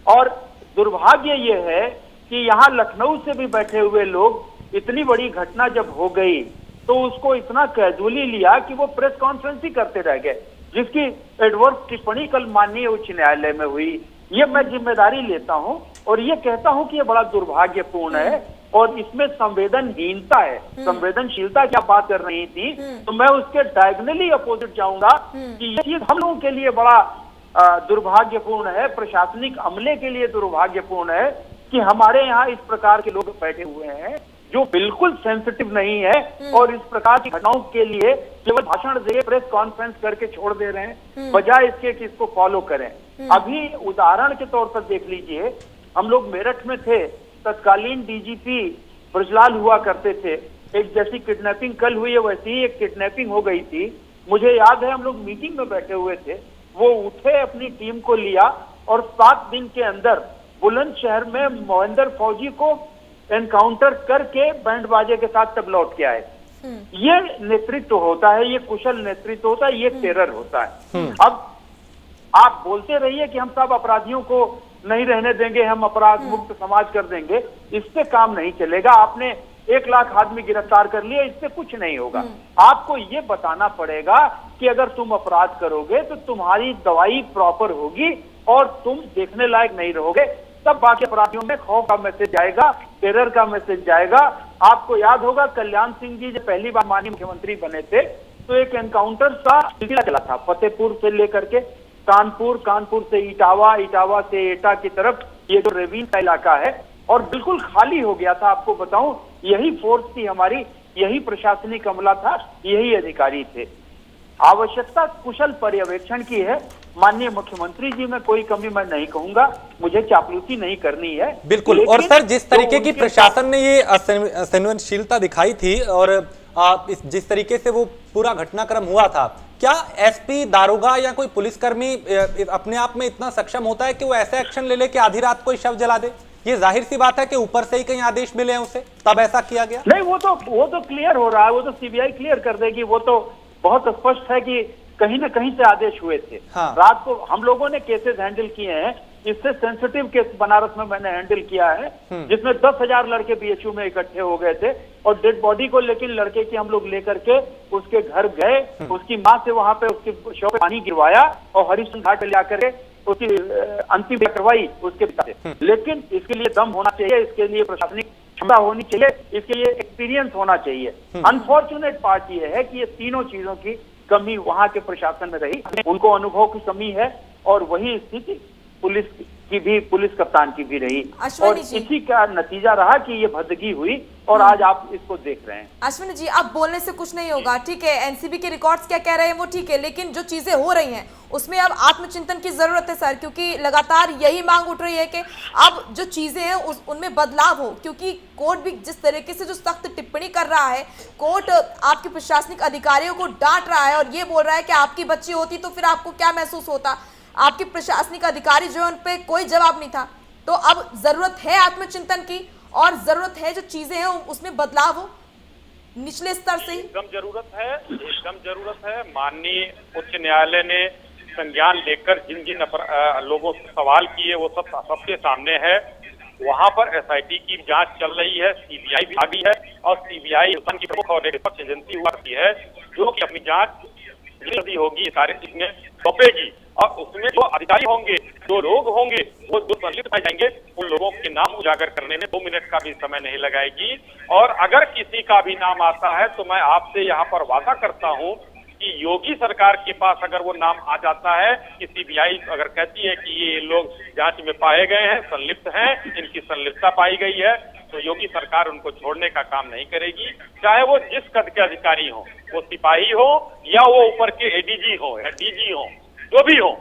और दुर्भाग्य ये है कि यहाँ लखनऊ से भी बैठे हुए लोग इतनी बड़ी घटना जब हो गई तो उसको इतना कैजुअली लिया कि वो प्रेस कॉन्फ्रेंस ही करते रह गए, जिसकी एडवर्स टिप्पणी कल माननीय उच्च न्यायालय में हुई। ये मैं जिम्मेदारी लेता हूं और ये कहता हूं कि ये बड़ा दुर्भाग्यपूर्ण है और इसमें संवेदनहीनता है। संवेदनशीलता की आप बात कर रही थी, तो मैं उसके डायगोनली अपोजिट जाऊंगा कि ये चीज हम लोगों के लिए बड़ा दुर्भाग्यपूर्ण है, प्रशासनिक अमले के लिए दुर्भाग्यपूर्ण है कि हमारे यहाँ इस प्रकार के लोग बैठे हुए हैं जो बिल्कुल सेंसिटिव नहीं है और इस प्रकार की घटनाओं के लिए केवल भाषण दे, प्रेस कॉन्फ्रेंस करके छोड़ दे रहे हैं, बजाय इसके कि इसको फॉलो करें। अभी उदाहरण के तौर पर देख लीजिए, हम लोग मेरठ में थे, तत्कालीन डीजीपी ब्रजलाल हुआ करते थे। एक जैसी किडनैपिंग कल हुई है वैसी ही एक किडनैपिंग हो गई थी। मुझे याद है हम लोग मीटिंग में बैठे हुए थे, वो उठे, अपनी टीम को लिया और 7 दिन के अंदर बुलंदशहर में मोहिंदर फौजी को एनकाउंटर करके बैंड बाजे के साथ तब लौट के आए। ये नेतृत्व होता है, ये कुशल नेतृत्व होता है, ये टेरर होता है। अब आप बोलते रहिए कि हम सब अपराधियों को नहीं रहने देंगे, हम अपराध मुक्त समाज कर देंगे, इससे काम नहीं चलेगा। आपने 1 लाख आदमी गिरफ्तार कर लिए, इससे कुछ नहीं होगा। आपको ये बताना पड़ेगा कि अगर तुम अपराध करोगे तो तुम्हारी दवाई प्रॉपर होगी और तुम देखने लायक नहीं रहोगे, तब बाकी अपराधियों में खौफ का मैसेज जाएगा, टेरर का मैसेज जाएगा। आपको याद होगा कल्याण सिंह जी जब पहली बार माननीय मुख्यमंत्री बने थे तो एक एनकाउंटर का सिलसिला चला था, फतेहपुर से लेकर के कानपुर, कानपुर से इटावा, इटावा से एटा की तरफ, ये जो रेवीन का इलाका है, और बिल्कुल खाली हो गया था। आपको बताऊं, यही फोर्स थी हमारी, यही प्रशासनिक अमला था, यही अधिकारी थे। आवश्यकता कुशल पर्यवेक्षण की है। माननीय मुख्यमंत्री जी में कोई कमी मैं नहीं कहूंगा, मुझे चापलूसी नहीं करनी है बिल्कुल। और सर, जिस तरीके की प्रशासन ने ये संवेदनशीलता दिखाई थी और जिस तरीके से वो पूरा घटनाक्रम हुआ था, क्या एसपी, दारोगा या कोई पुलिसकर्मी अपने आप में इतना सक्षम होता है कि वो ऐसा एक्शन ले ले कि आधी रात कोई शव जला दे? ये जाहिर सी बात है कि ऊपर से ही कहीं आदेश मिले हैं उसे, तब ऐसा किया गया? नहीं, वो तो क्लियर हो रहा है, वो तो सीबीआई क्लियर कर देगी। वो तो बहुत स्पष्ट है कि कहीं ना कहीं से आदेश हुए थे। हाँ। रात को हम लोगों ने केसेस हैंडल किए हैं, इससे सेंसिटिव केस बनारस में मैंने हैंडल किया है, जिसमें 10,000 लड़के बीएचयू में इकट्ठे हो गए थे और डेड बॉडी को लेकिन लड़के की हम लोग लेकर के उसके घर गए, उसकी मां से वहां पे उसके शव पे पानी गिरवाया और हरिश्चंद्र घाट ले जाकर उसकी अंतिम करवाई उसके पिता से। लेकिन इसके लिए दम होना चाहिए, इसके लिए प्रशासनिक क्षमता होनी चाहिए, इसके लिए एक्सपीरियंस होना चाहिए। अनफॉर्चुनेट पार्ट ये है कि ये तीनों चीजों की कमी वहां के प्रशासन में रही। उनको अनुभव की कमी है और वही स्थिति पुलिस की भी, पुलिस कप्तान की भी रही, और इसी का नतीजा रहा कि ये भदगी हुई और आज आप इसको देख रहे हैं। अश्विनी जी, अब बोलने से कुछ नहीं होगा, ठीक है, एनसीबी के रिकॉर्ड्स क्या कह रहे हैं वो ठीक है, लेकिन जो चीजें हो रही हैं उसमें अब आत्मचिंतन की जरूरत है सर, क्योंकि लगातार यही मांग उठ रही है कि अब जो चीजें हैं उनमें बदलाव हो, क्योंकि कोर्ट भी जिस तरीके से जो सख्त टिप्पणी कर रहा है, कोर्ट आपके प्रशासनिक अधिकारियों को डांट रहा है और ये बोल रहा है कि आपकी बच्ची होती तो फिर आपको क्या महसूस होता। आपके प्रशासनिक अधिकारी जो है उन पे कोई जवाब नहीं था। तो अब जरूरत है आत्मचिंतन की और जरूरत है जो चीजें हैं उसमें बदलाव हो निचले स्तर से। एकदम जरूरत है, एकदम जरूरत है। माननीय उच्च न्यायालय ने संज्ञान लेकर जिन जिन लोगों से सवाल किए वो सब सबके सामने है। वहां पर एसआईटी की जांच चल रही है, सीबीआई भी आ गई है और सीबीआई की प्रमुख और निष्पक्ष एजेंसी हुआ है जो कि अपनी जांच जल्दी होगी सारे इसमें सौंपेगी और उसमें जो अधिकारी होंगे, जो लोग होंगे, वो जो संलिप्त पाए जाएंगे, उन लोगों के नाम उजागर करने में 2 मिनट का भी समय नहीं लगाएगी। और अगर किसी का भी नाम आता है तो मैं आपसे यहाँ पर वादा करता हूँ कि योगी सरकार के पास अगर वो नाम आ जाता है कि सीबीआई अगर कहती है कि ये लोग जांच में पाए गए हैं, संलिप्त हैं, इनकी संलिप्तता पाई गई है, तो योगी सरकार उनको छोड़ने का काम नहीं करेगी, चाहे वो जिस कद के अधिकारी हो, वो सिपाही हो या वो ऊपर के एडीजी हो या डीजी हो, जो भी हो,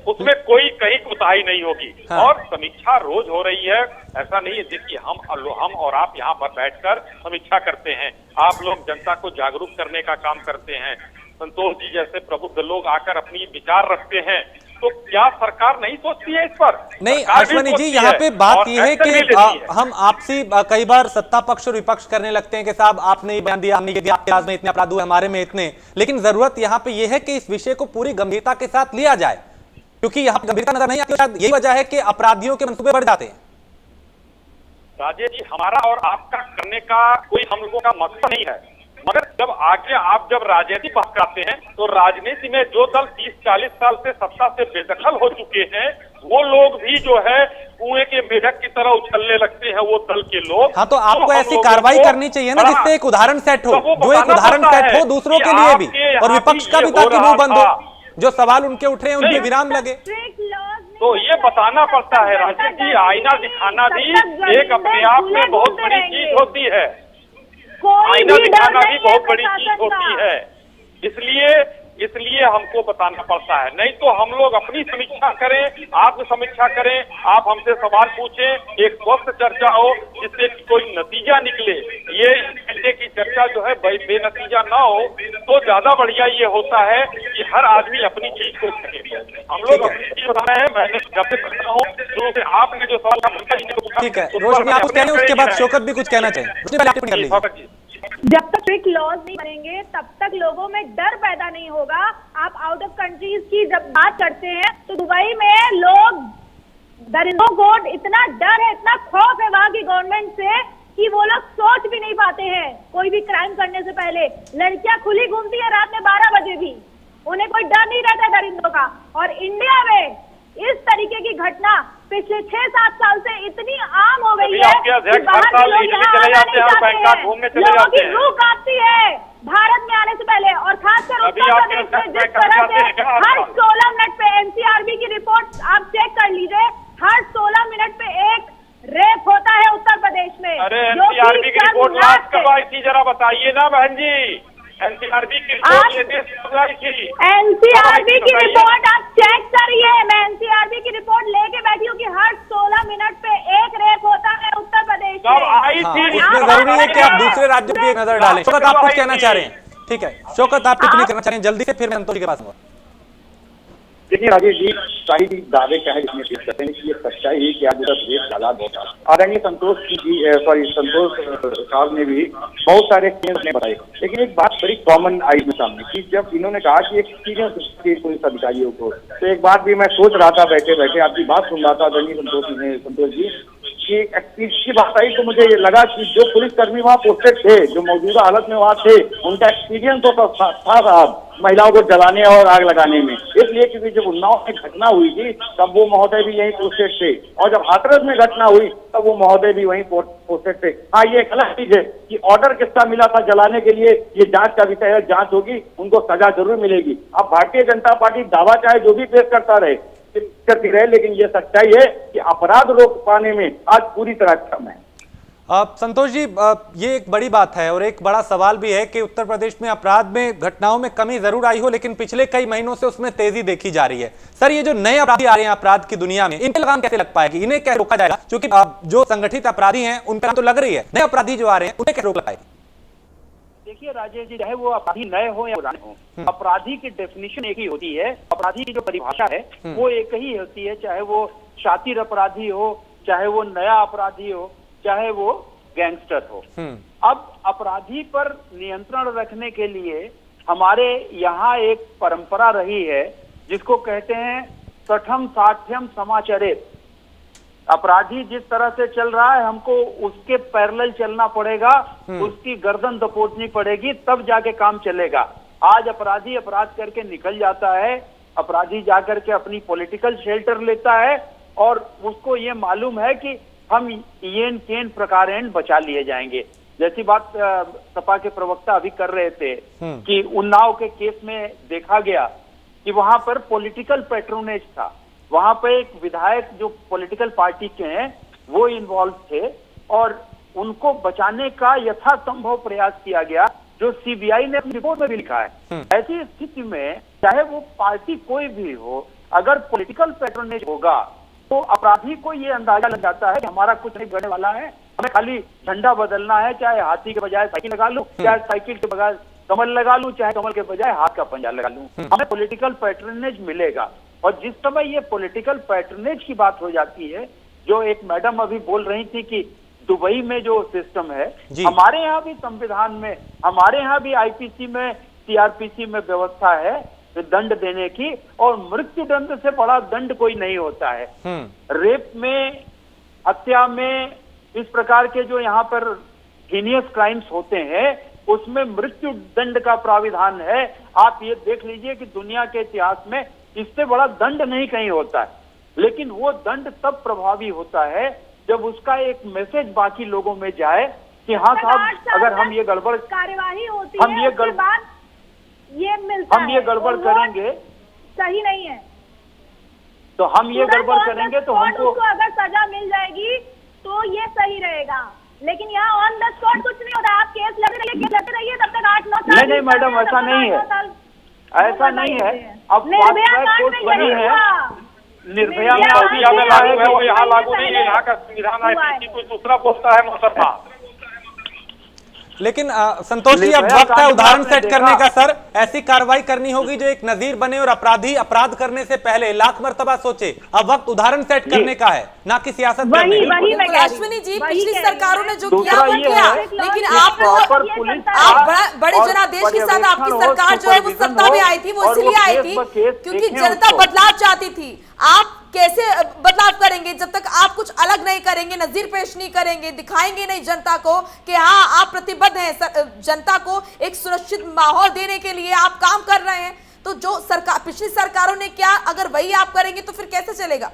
उसमें कोई कहीं कोताही नहीं होगी। हाँ। और समीक्षा रोज हो रही है, ऐसा नहीं है। देखिए, हम और आप यहाँ पर बैठकर समीक्षा करते हैं, आप लोग जनता को जागरूक करने का काम करते हैं, संतोष जी जैसे प्रबुद्ध लोग आकर अपनी विचार रखते हैं, तो क्या सरकार नहीं सोचती है इस पर? नहीं अश्विनी जी, यहाँ पे बात यह है कि हम आपसे कई बार सत्ता पक्ष और विपक्ष करने लगते हैं कि साहब आपने ये बयान दिया, हमने ये दिया, आपके राज में इतने अपराध हुए, हमारे में इतने, लेकिन जरूरत यहाँ पे यह है कि इस विषय को पूरी गंभीरता के साथ लिया जाए, क्योंकि यहाँ गंभीरता नजर नहीं आती। शायद यही वजह है कि अपराधियों के मंसूबे बढ़ जाते हैं। राजेश जी, हमारा और आपका करने का कोई हम लोगों का मकसद नहीं है, मगर जब आगे आप जब राजनीति पकड़ाते हैं तो राजनीति में जो दल 30-40 साल से सत्ता से बेदखल हो चुके हैं, वो लोग भी जो है कुएं के मेढक की तरह उछलने लगते हैं, वो दल के लोग। हाँ, तो आपको ऐसी कार्रवाई करनी चाहिए ना जिससे एक उदाहरण सेट हो, जो एक उदाहरण सेट हो दूसरों के लिए भी, और विपक्ष का भी, ताकि मुंह बंद हो, जो सवाल उनके उठ रहे हैं उनके विराम लगे। तो ये बताना पड़ता है राजेश जी, आईना दिखाना भी एक अपने आप में बहुत बड़ी चीज होती है, आईना दिखाना भी बहुत बड़ी चीज होती है, इसलिए हमको बताना पड़ता है। नहीं तो हम लोग अपनी समीक्षा करें, आप समीक्षा करें, आप हमसे सवाल पूछें, एक स्वस्थ चर्चा हो जिससे कोई नतीजा निकले। ये इस घंटे की चर्चा नतीजा जो है बेनतीजा ना हो तो ज्यादा बढ़िया ये होता है कि हर आदमी अपनी चीज को कहे। हम लोग अपनी चीज बता रहे हैं, मैंने जब से करता हूँ तो आपने जो सवाल पूछा। ठीक है रोशनी, आप कुछ कहना, उसके बाद शौकत भी कुछ कहना चाहिए। रोशनी पहले आप टिप्पणी कर लीजिए। जब तक स्ट्रिक्ट लॉज नहीं बनेंगे तब तक लोगों में डर पैदा नहीं होगा। आप आउट ऑफ कंट्रीज की जब बात करते हैं तो दुबई में लोग दरिंदों को इतना डर है, इतना खौफ है वहां की गवर्नमेंट से कि वो लोग सोच भी नहीं पाते हैं कोई भी क्राइम करने से पहले। लड़कियां खुली घूमती है रात में 12 बजे भी, उन्हें कोई डर नहीं रहता दरिंदों का। और इंडिया में इस तरीके की घटना पिछले 6-7 साल से इतनी आम हो गई है कि बाहर के लोग यहाँ आना नहीं चाहते हैं। लोगों की रूह कांपती है भारत में आने से पहले। और खासकर उत्तर प्रदेश में जिस तरह से हर 16 मिनट पे एनसीआरबी की रिपोर्ट आप चेक कर लीजिए, हर 16 मिनट पे एक रेप होता है उत्तर प्रदेश में। अरे एनसीआरबी की रिपोर्ट लास्ट कब आई थी जरा बताइए ना बहन जी। एनसीआरबी की रिपोर्ट एनसीआरबी की रिपोर्ट आप चेक करिए। मैं एनसीआरबी की रिपोर्ट लेके बैठी हूँ कि हर 16 मिनट पे एक रेप होता है उत्तर प्रदेश में। आई थी इसमें जरूरी है कि आप दूसरे राज्यों की एक नजर डालें। शौकत आप कुछ कहना चाह रहे हैं? ठीक है शौकत, आप टिप्पणी करना चाह रहे हैं जल्दी से, फिर मैं संतोष के पास आऊंगा। देखिए राजेश जी, शाही दावे क्या है जिसमें पेश करते हैं कि ये सच्चाई है कि आज उत्तर प्रदेश आजाद होता है। आदरणीय संतोष साहब ने भी बहुत सारे केस बताए, लेकिन एक बात बड़ी कॉमन आई में सामने कि जब इन्होंने कहा कि एक्सपीरियंस पुलिस अधिकारियों को, तो एक बात भी मैं सोच रहा था बैठे बैठे, आपकी बात सुन रहा था आदरणीय संतोष जी कि एक्सपीरियंस की बात आई तो मुझे ये लगा कि जो पुलिसकर्मी वहाँ पोस्टेड थे, जो मौजूदा हालत में वहाँ थे, उनका एक्सपीरियंस तो था साहब महिलाओं को जलाने और आग लगाने में। इसलिए क्योंकि जब उन्नाव में घटना हुई थी तब वो महोदय भी यहीं पोस्टेड थे, और जब हाथरस में घटना हुई तब वो महोदय भी वहीं पोस्टेड थे। हाँ, ये एक अलग चीज है कि ऑर्डर किसका मिला था जलाने के लिए, ये जांच का विषय है, जांच होगी, उनको सजा जरूर मिलेगी। अब भारतीय जनता पार्टी दावा चाहे जो भी पेश करता रहे, लेकिन ये सच्चाई है कि अपराध रोक पाने में आज पूरी तरह कम है। संतोष जी, ये एक बड़ी बात है और एक बड़ा सवाल भी है कि उत्तर प्रदेश में अपराध में घटनाओं में कमी जरूर आई हो, लेकिन पिछले कई महीनों से उसमें तेजी देखी जा रही है। सर, ये जो नए अपराधी आ रहे हैं अपराध की दुनिया में, इन पे लगाम कैसे लग पाएगी? इन्हें कैसे रोका जाएगा? क्योंकि जो संगठित अपराधी हैं उन पर तो लग रही है, नए अपराधी जो आ रहे हैं उन्हें कैसे रोक लग पाएगी? देखिए राजेश जी, चाहे वो अपराधी नए हो या पुराने हो, अपराधी की डेफिनेशन एक ही होती है, अपराधी की जो परिभाषा है वो एक ही होती है, चाहे वो शातिर अपराधी हो, चाहे वो नया अपराधी हो, चाहे वो गैंगस्टर हो। अब अपराधी पर नियंत्रण रखने के लिए हमारे यहाँ एक परंपरा रही है जिसको कहते हैं सठम साठ्यम समाचरित। अपराधी जिस तरह से चल रहा है हमको उसके पैरेलल चलना पड़ेगा, उसकी गर्दन दबोचनी पड़ेगी, तब जाके काम चलेगा। आज अपराधी अपराध करके निकल जाता है, अपराधी जाकर के अपनी पॉलिटिकल शेल्टर लेता है और उसको ये मालूम है कि हम येन केन प्रकारेण बचा लिए जाएंगे। जैसी बात सपा के प्रवक्ता अभी कर रहे थे कि उन्नाव के केस में देखा गया कि वहां पर पॉलिटिकल पैट्रोनेज था, वहां पे एक विधायक जो पॉलिटिकल पार्टी के हैं वो इन्वॉल्व थे और उनको बचाने का यथासंभव प्रयास किया गया, जो सीबीआई ने अपनी रिपोर्ट में भी लिखा है। ऐसी स्थिति में चाहे वो पार्टी कोई भी हो, अगर पॉलिटिकल पैट्रोनेज होगा तो अपराधी को ये अंदाजा लग जाता है कि हमारा कुछ नहीं बिगड़ने वाला है, हमें खाली झंडा बदलना है, चाहे हाथी के बजाय साइकिल लगा लूं, चाहे साइकिल के बजाय कमल लगा लूं, चाहे कमल के बजाय हाथ का पंजा लगा लूं, हमें पॉलिटिकल पैट्रोनेज मिलेगा। और जिस समय ये पॉलिटिकल पैट्रोनेज की बात हो जाती है, जो एक मैडम अभी बोल रही थी कि दुबई में जो सिस्टम है, हमारे यहाँ भी संविधान में, हमारे यहाँ भी आईपीसी में, सीआरपीसी में व्यवस्था है दंड देने की, और मृत्यु दंड से बड़ा दंड कोई नहीं होता है। रेप में, हत्या में, इस प्रकार के जो यहाँ पर हीनियस क्राइम्स होते हैं उसमें मृत्यु दंड का प्राविधान है। आप ये देख लीजिए कि दुनिया के इतिहास में इससे बड़ा दंड नहीं कहीं होता है, लेकिन वो दंड तब प्रभावी होता है जब उसका एक मैसेज बाकी लोगों में जाए कि हाँ साहब, अगर हम ये गड़बड़ कार्यवाही होती हम है, ये गड़बड़ करेंगे, सही नहीं है, तो हम ये गड़बड़ करेंगे तो हमको अगर सजा मिल जाएगी तो ये सही रहेगा। लेकिन यहाँ ऑन द स्पॉट कुछ नहीं होता, आप केस लड़ते रहिए तब तक 8-9 साल। नहीं मैडम, ऐसा नहीं है, ऐसा नहीं है। अब बनी है निर्भया में लागू है, वो यहाँ लागू नहीं है, यहाँ का संविधान है, कोई दूसरा बोलता है मोहतरमा। लेकिन संतोष जी, अब वक्त है उदाहरण सेट करने का सर। ऐसी कार्रवाई करनी होगी जो एक नजीर बने और अपराधी अपराध करने से पहले लाख मर्तबा सोचे। अब वक्त उदाहरण सेट करने का है, ना कि सियासत करने का। बिल्कुल अश्विनी जी, पिछली सरकारों ने जो किया वो किया, लेकिन आप बड़े जनादेश के साथ आपकी सरकार जो है वो सत्ता में आई थी, वो इसलिए आई थी क्योंकि जनता बदलाव चाहती थी। आप कैसे बदलाव करेंगे जब तक आप कुछ अलग नहीं करेंगे, नजीर पेश नहीं करेंगे, दिखाएंगे नहीं जनता को कि हाँ आप प्रतिबद्ध हैं, जनता को एक सुरक्षित माहौल देने के लिए आप काम कर रहे हैं। तो जो सरकार पिछली सरकारों ने किया, अगर वही आप करेंगे तो फिर कैसे चलेगा?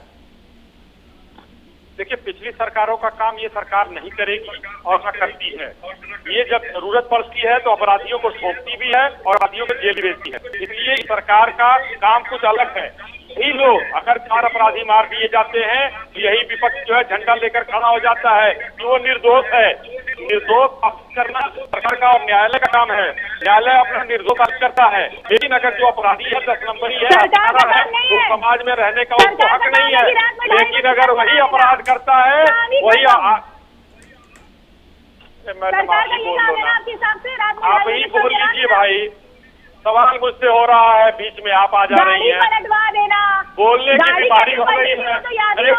देखिए, पिछली सरकारों का काम ये सरकार नहीं करेगी और ना करती है। ये जब जरूरत पड़ती है तो अपराधियों को सौंपती भी है और अपराधियों को जेल भेजती है। इसलिए सरकार का काम कुछ अलग है। यही लोग अगर 4 अपराधी मार दिए जाते हैं तो यही विपक्ष जो है झंडा लेकर खड़ा हो जाता है कि वो निर्दोष है। निर्दोष साबित करना सरकार का और न्यायालय का काम है। न्यायालय अपना निर्दोष साबित करता है, लेकिन अगर जो अपराधी है 10 नंबरी है, तो समाज में रहने का उसको हक नहीं है। लेकिन अगर वही अपराध करता है, वही आप ही बोल लीजिए भाई, सवाल मुझसे हो रहा है, बीच में आप आ जा रही हैं। बोलने की बीमारी हो रही है। अरे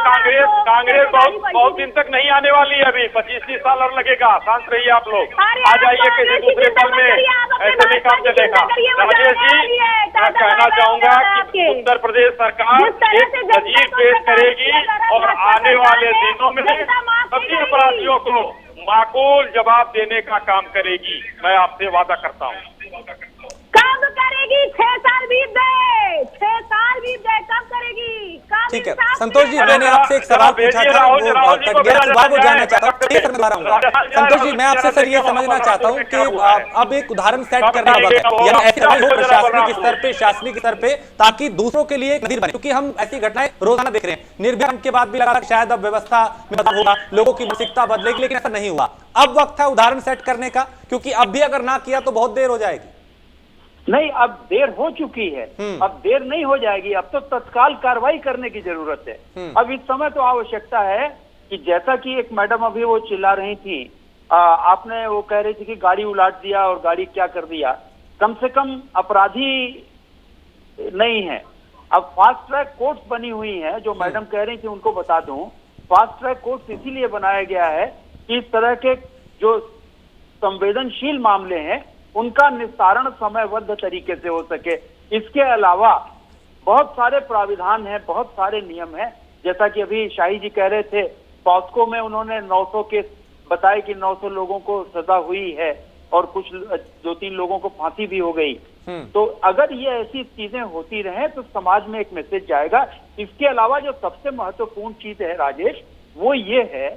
कांग्रेस बहुत दिन तक नहीं आने वाली है, अभी 25-30 साल और लगेगा। शांत रहिए आप लोग, आ जाइए किसी दूसरे पल में, ऐसे नहीं काम चलेगा। राजेश जी, मैं कहना चाहूंगा कि उत्तर प्रदेश सरकार एक तजवीज पेश करेगी और आने वाले दिनों में सभी अपराधियों को माकूल जवाब देने का काम करेगी। मैं आपसे वादा करता हूँ। कब करेगी? 6 साल बीत गए, 6 साल बीत गए, कब करेगी? ठीक है संतोष जी, मैंने आपसे एक सवाल पूछा था, वो कट गया, सवाल को जानना चाहता हूँ। संतोष जी, मैं आपसे सर ये समझना चाहता हूँ कि अब एक उदाहरण सेट करने का वक्त है, यानी ऐसी कार्रवाई हो प्रशासनिक स्तर पे, शासनिक स्तर पे, ताकि दूसरों के लिए एक नजीर बने। क्योंकि हम ऐसी घटनाएं रोजाना देख रहे हैं। निर्भया के बाद भी लगा शायद अब व्यवस्था में बदलाव होगा, लोगों की मानसिकता बदलेगी, लेकिन ऐसा नहीं हुआ। अब वक्त है उदाहरण सेट करने का, क्योंकि अब भी अगर ना किया तो बहुत देर हो जाएगी। नहीं, अब देर हो चुकी है, अब देर नहीं हो जाएगी। अब तो तत्काल कार्रवाई करने की जरूरत है। अब इस समय तो आवश्यकता है कि जैसा कि एक मैडम अभी वो चिल्ला रही थी, आपने वो कह रही थी कि गाड़ी उलाट दिया और गाड़ी क्या कर दिया। कम से कम अपराधी नहीं है। अब फास्ट ट्रैक कोर्ट्स बनी हुई है, जो मैडम कह रही थी उनको बता दूं, फास्ट ट्रैक कोर्ट्स इसीलिए बनाया गया है कि इस तरह के जो संवेदनशील मामले हैं उनका निस्तारण समयबद्ध तरीके से हो सके। इसके अलावा बहुत सारे प्राविधान हैं, बहुत सारे नियम हैं। जैसा कि अभी शाही जी कह रहे थे, पॉस्को में उन्होंने 900 केस बताए कि 900 लोगों को सजा हुई है और कुछ 2-3 लोगों को फांसी भी हो गई। तो अगर ये ऐसी चीजें होती रहे तो समाज में एक मैसेज जाएगा। इसके अलावा जो सबसे महत्वपूर्ण चीज है राजेश, वो ये है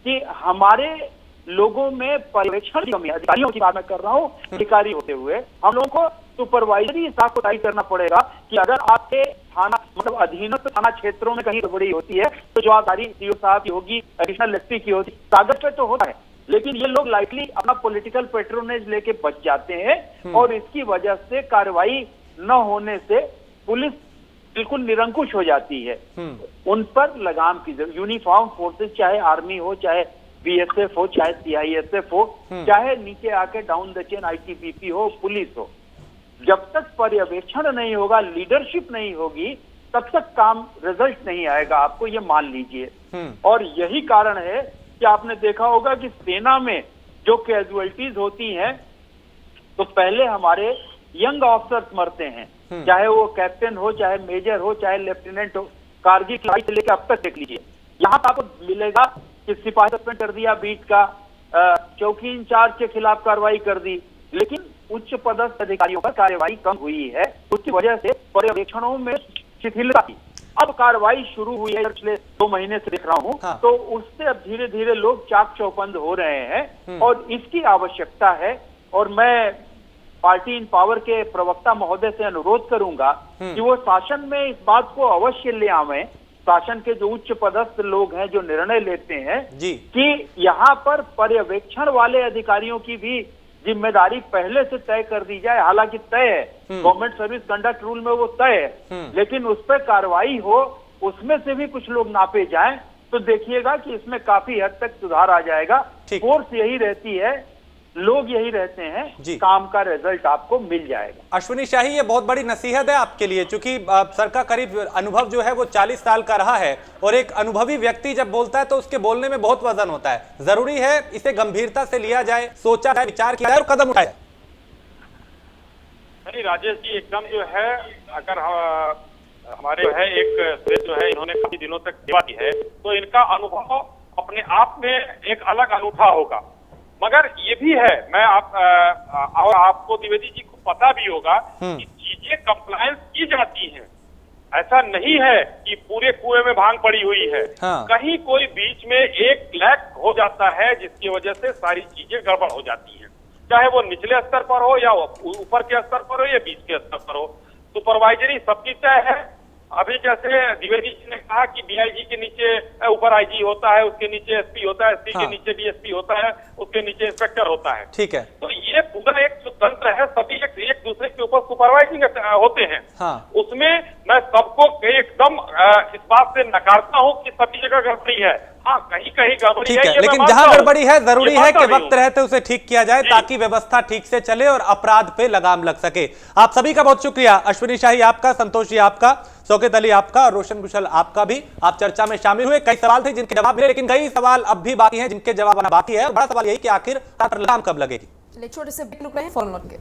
कि हमारे लोगों में पर्यवेक्षण की कमी है। अधिकारियों की बात मैं कर रहा हूँ, अधिकारी होते हुए हम लोगों को सुपरवाइजरी स्टाफ को तय करना पड़ेगा कि अगर आपके थाना मतलब अधीनस्थ थाना क्षेत्रों में कहीं गड़बड़ी होती है तो जवाबदारी सीओ साहब की होगी, एडिशनल एसपी की होगी। कागज पे तो होता है, लेकिन ये लोग लाइटली अपना पॉलिटिकल पेट्रोनेज लेके बच जाते हैं और इसकी वजह से कार्रवाई न होने से पुलिस बिल्कुल निरंकुश हो जाती है। उन पर लगाम की जरूरत। यूनिफॉर्म फोर्सेस, चाहे आर्मी हो, चाहे बीएसएफ हो, चाहे सीआईएसएफ हो, चाहे नीचे आके डाउन द चेन आईटीबीपी हो, पुलिस हो, जब तक पर्यवेक्षण नहीं होगा, लीडरशिप नहीं होगी, तब तक काम रिजल्ट नहीं आएगा। आपको ये मान लीजिए। और यही कारण है कि आपने देखा होगा कि सेना में जो कैजुअलिटीज होती हैं तो पहले हमारे यंग ऑफिसर्स मरते हैं, चाहे वो कैप्टन हो, चाहे मेजर हो, चाहे लेफ्टिनेंट हो। कारगिल की लड़ाई से लेकर अब तक देख लीजिए, यहाँ पर आपको मिलेगा कि सिपाही सस्पेंड कर दिया बीट का, चौकी इंचार्ज के खिलाफ कार्रवाई कर दी, लेकिन उच्च पदस्थ अधिकारियों पर कार्रवाई कम हुई है। उसकी वजह से पर्यवेक्षणों में शिथिलता थी। अब कार्रवाई शुरू हुई है, पिछले 2 महीने से देख रहा हूं। हाँ। तो उससे अब धीरे धीरे लोग चाक चौबंद हो रहे हैं और इसकी आवश्यकता है। और मैं पार्टी इन पावर के प्रवक्ता महोदय से अनुरोध करूंगा कि वो शासन में इस बात को अवश्य ले आवें, शासन के जो उच्च पदस्थ लोग हैं जो निर्णय लेते हैं कि यहाँ पर पर्यवेक्षण वाले अधिकारियों की भी जिम्मेदारी पहले से तय कर दी जाए। हालांकि तय है, गवर्नमेंट सर्विस कंडक्ट रूल में वो तय है, लेकिन उस पर कार्रवाई हो, उसमें से भी कुछ लोग नापे जाएं, तो देखिएगा कि इसमें काफी हद तक सुधार आ जाएगा। फोर्स यही रहती है लोग यही रहते हैं, जी। काम का रिजल्ट आपको मिल जाएगा। अश्विनी शाही, ये बहुत बड़ी नसीहत है आपके लिए, क्योंकि सर का करीब अनुभव जो है वो 40 साल का रहा है, और एक अनुभवी व्यक्ति जब बोलता है तो उसके बोलने में बहुत वजन होता है। जरूरी है इसे गंभीरता से लिया जाए, सोचा जाए, विचार किया जाए और कदम उठाया। नहीं राजेश जी, एकदम जो है, अगर हमारे जो है एक जो है इन्होंने काफी दिनों तक सेवा की है, तो इनका अनुभव अपने आप में एक अलग अनूठा होगा। मगर ये भी है, मैं और आपको द्विवेदी जी को पता भी होगा कि चीजें कंप्लायंस की जाती हैं। ऐसा नहीं है कि पूरे कुएं में भांग पड़ी हुई है। हाँ। कहीं कोई बीच में एक लैक हो जाता है, जिसकी वजह से सारी चीजें गड़बड़ हो जाती हैं, चाहे वो निचले स्तर पर हो या ऊपर के स्तर पर हो या बीच के स्तर पर हो। सुपरवाइजरी सबकी तय है। अभी जैसे द्विवेदी जी ने कहा कि डीआईजी के नीचे ऊपर आईजी होता है, उसके नीचे एसपी होता है, एसपी के नीचे डीएसपी होता है, उसके नीचे इंस्पेक्टर होता है। ठीक है। तो ये पूरा एक जो तंत्र है, सभी एक दूसरे के ऊपर सुपरवाइजिंग होते हैं। हाँ। उसमें मैं सबको एकदम इस बात से नकारता हूँ कि सभी जगह गड़बड़ी है। हाँ, कहीं कहीं गड़बड़ी ठीक है, है, लेकिन जहां गड़बड़ी है जरूरी है कि वक्त रहते उसे ठीक किया जाए, ताकि व्यवस्था ठीक से चले और अपराध पे लगाम लग सके। आप सभी का बहुत शुक्रिया। अश्विनी शाही आपका, संतोष जी आपका, शौकत अली आपका और रोशन कुशल आपका भी। आप चर्चा में शामिल हुए। कई सवाल थे जिनके जवाब मिले, लेकिन कई सवाल अब भी बाकी हैं जिनके जवाब आना बाकी है। बड़ा सवाल यही कि आखिर लगाम कब लगेगी। छोटे से ब्रेक रुक रहे हैं, फॉलो के।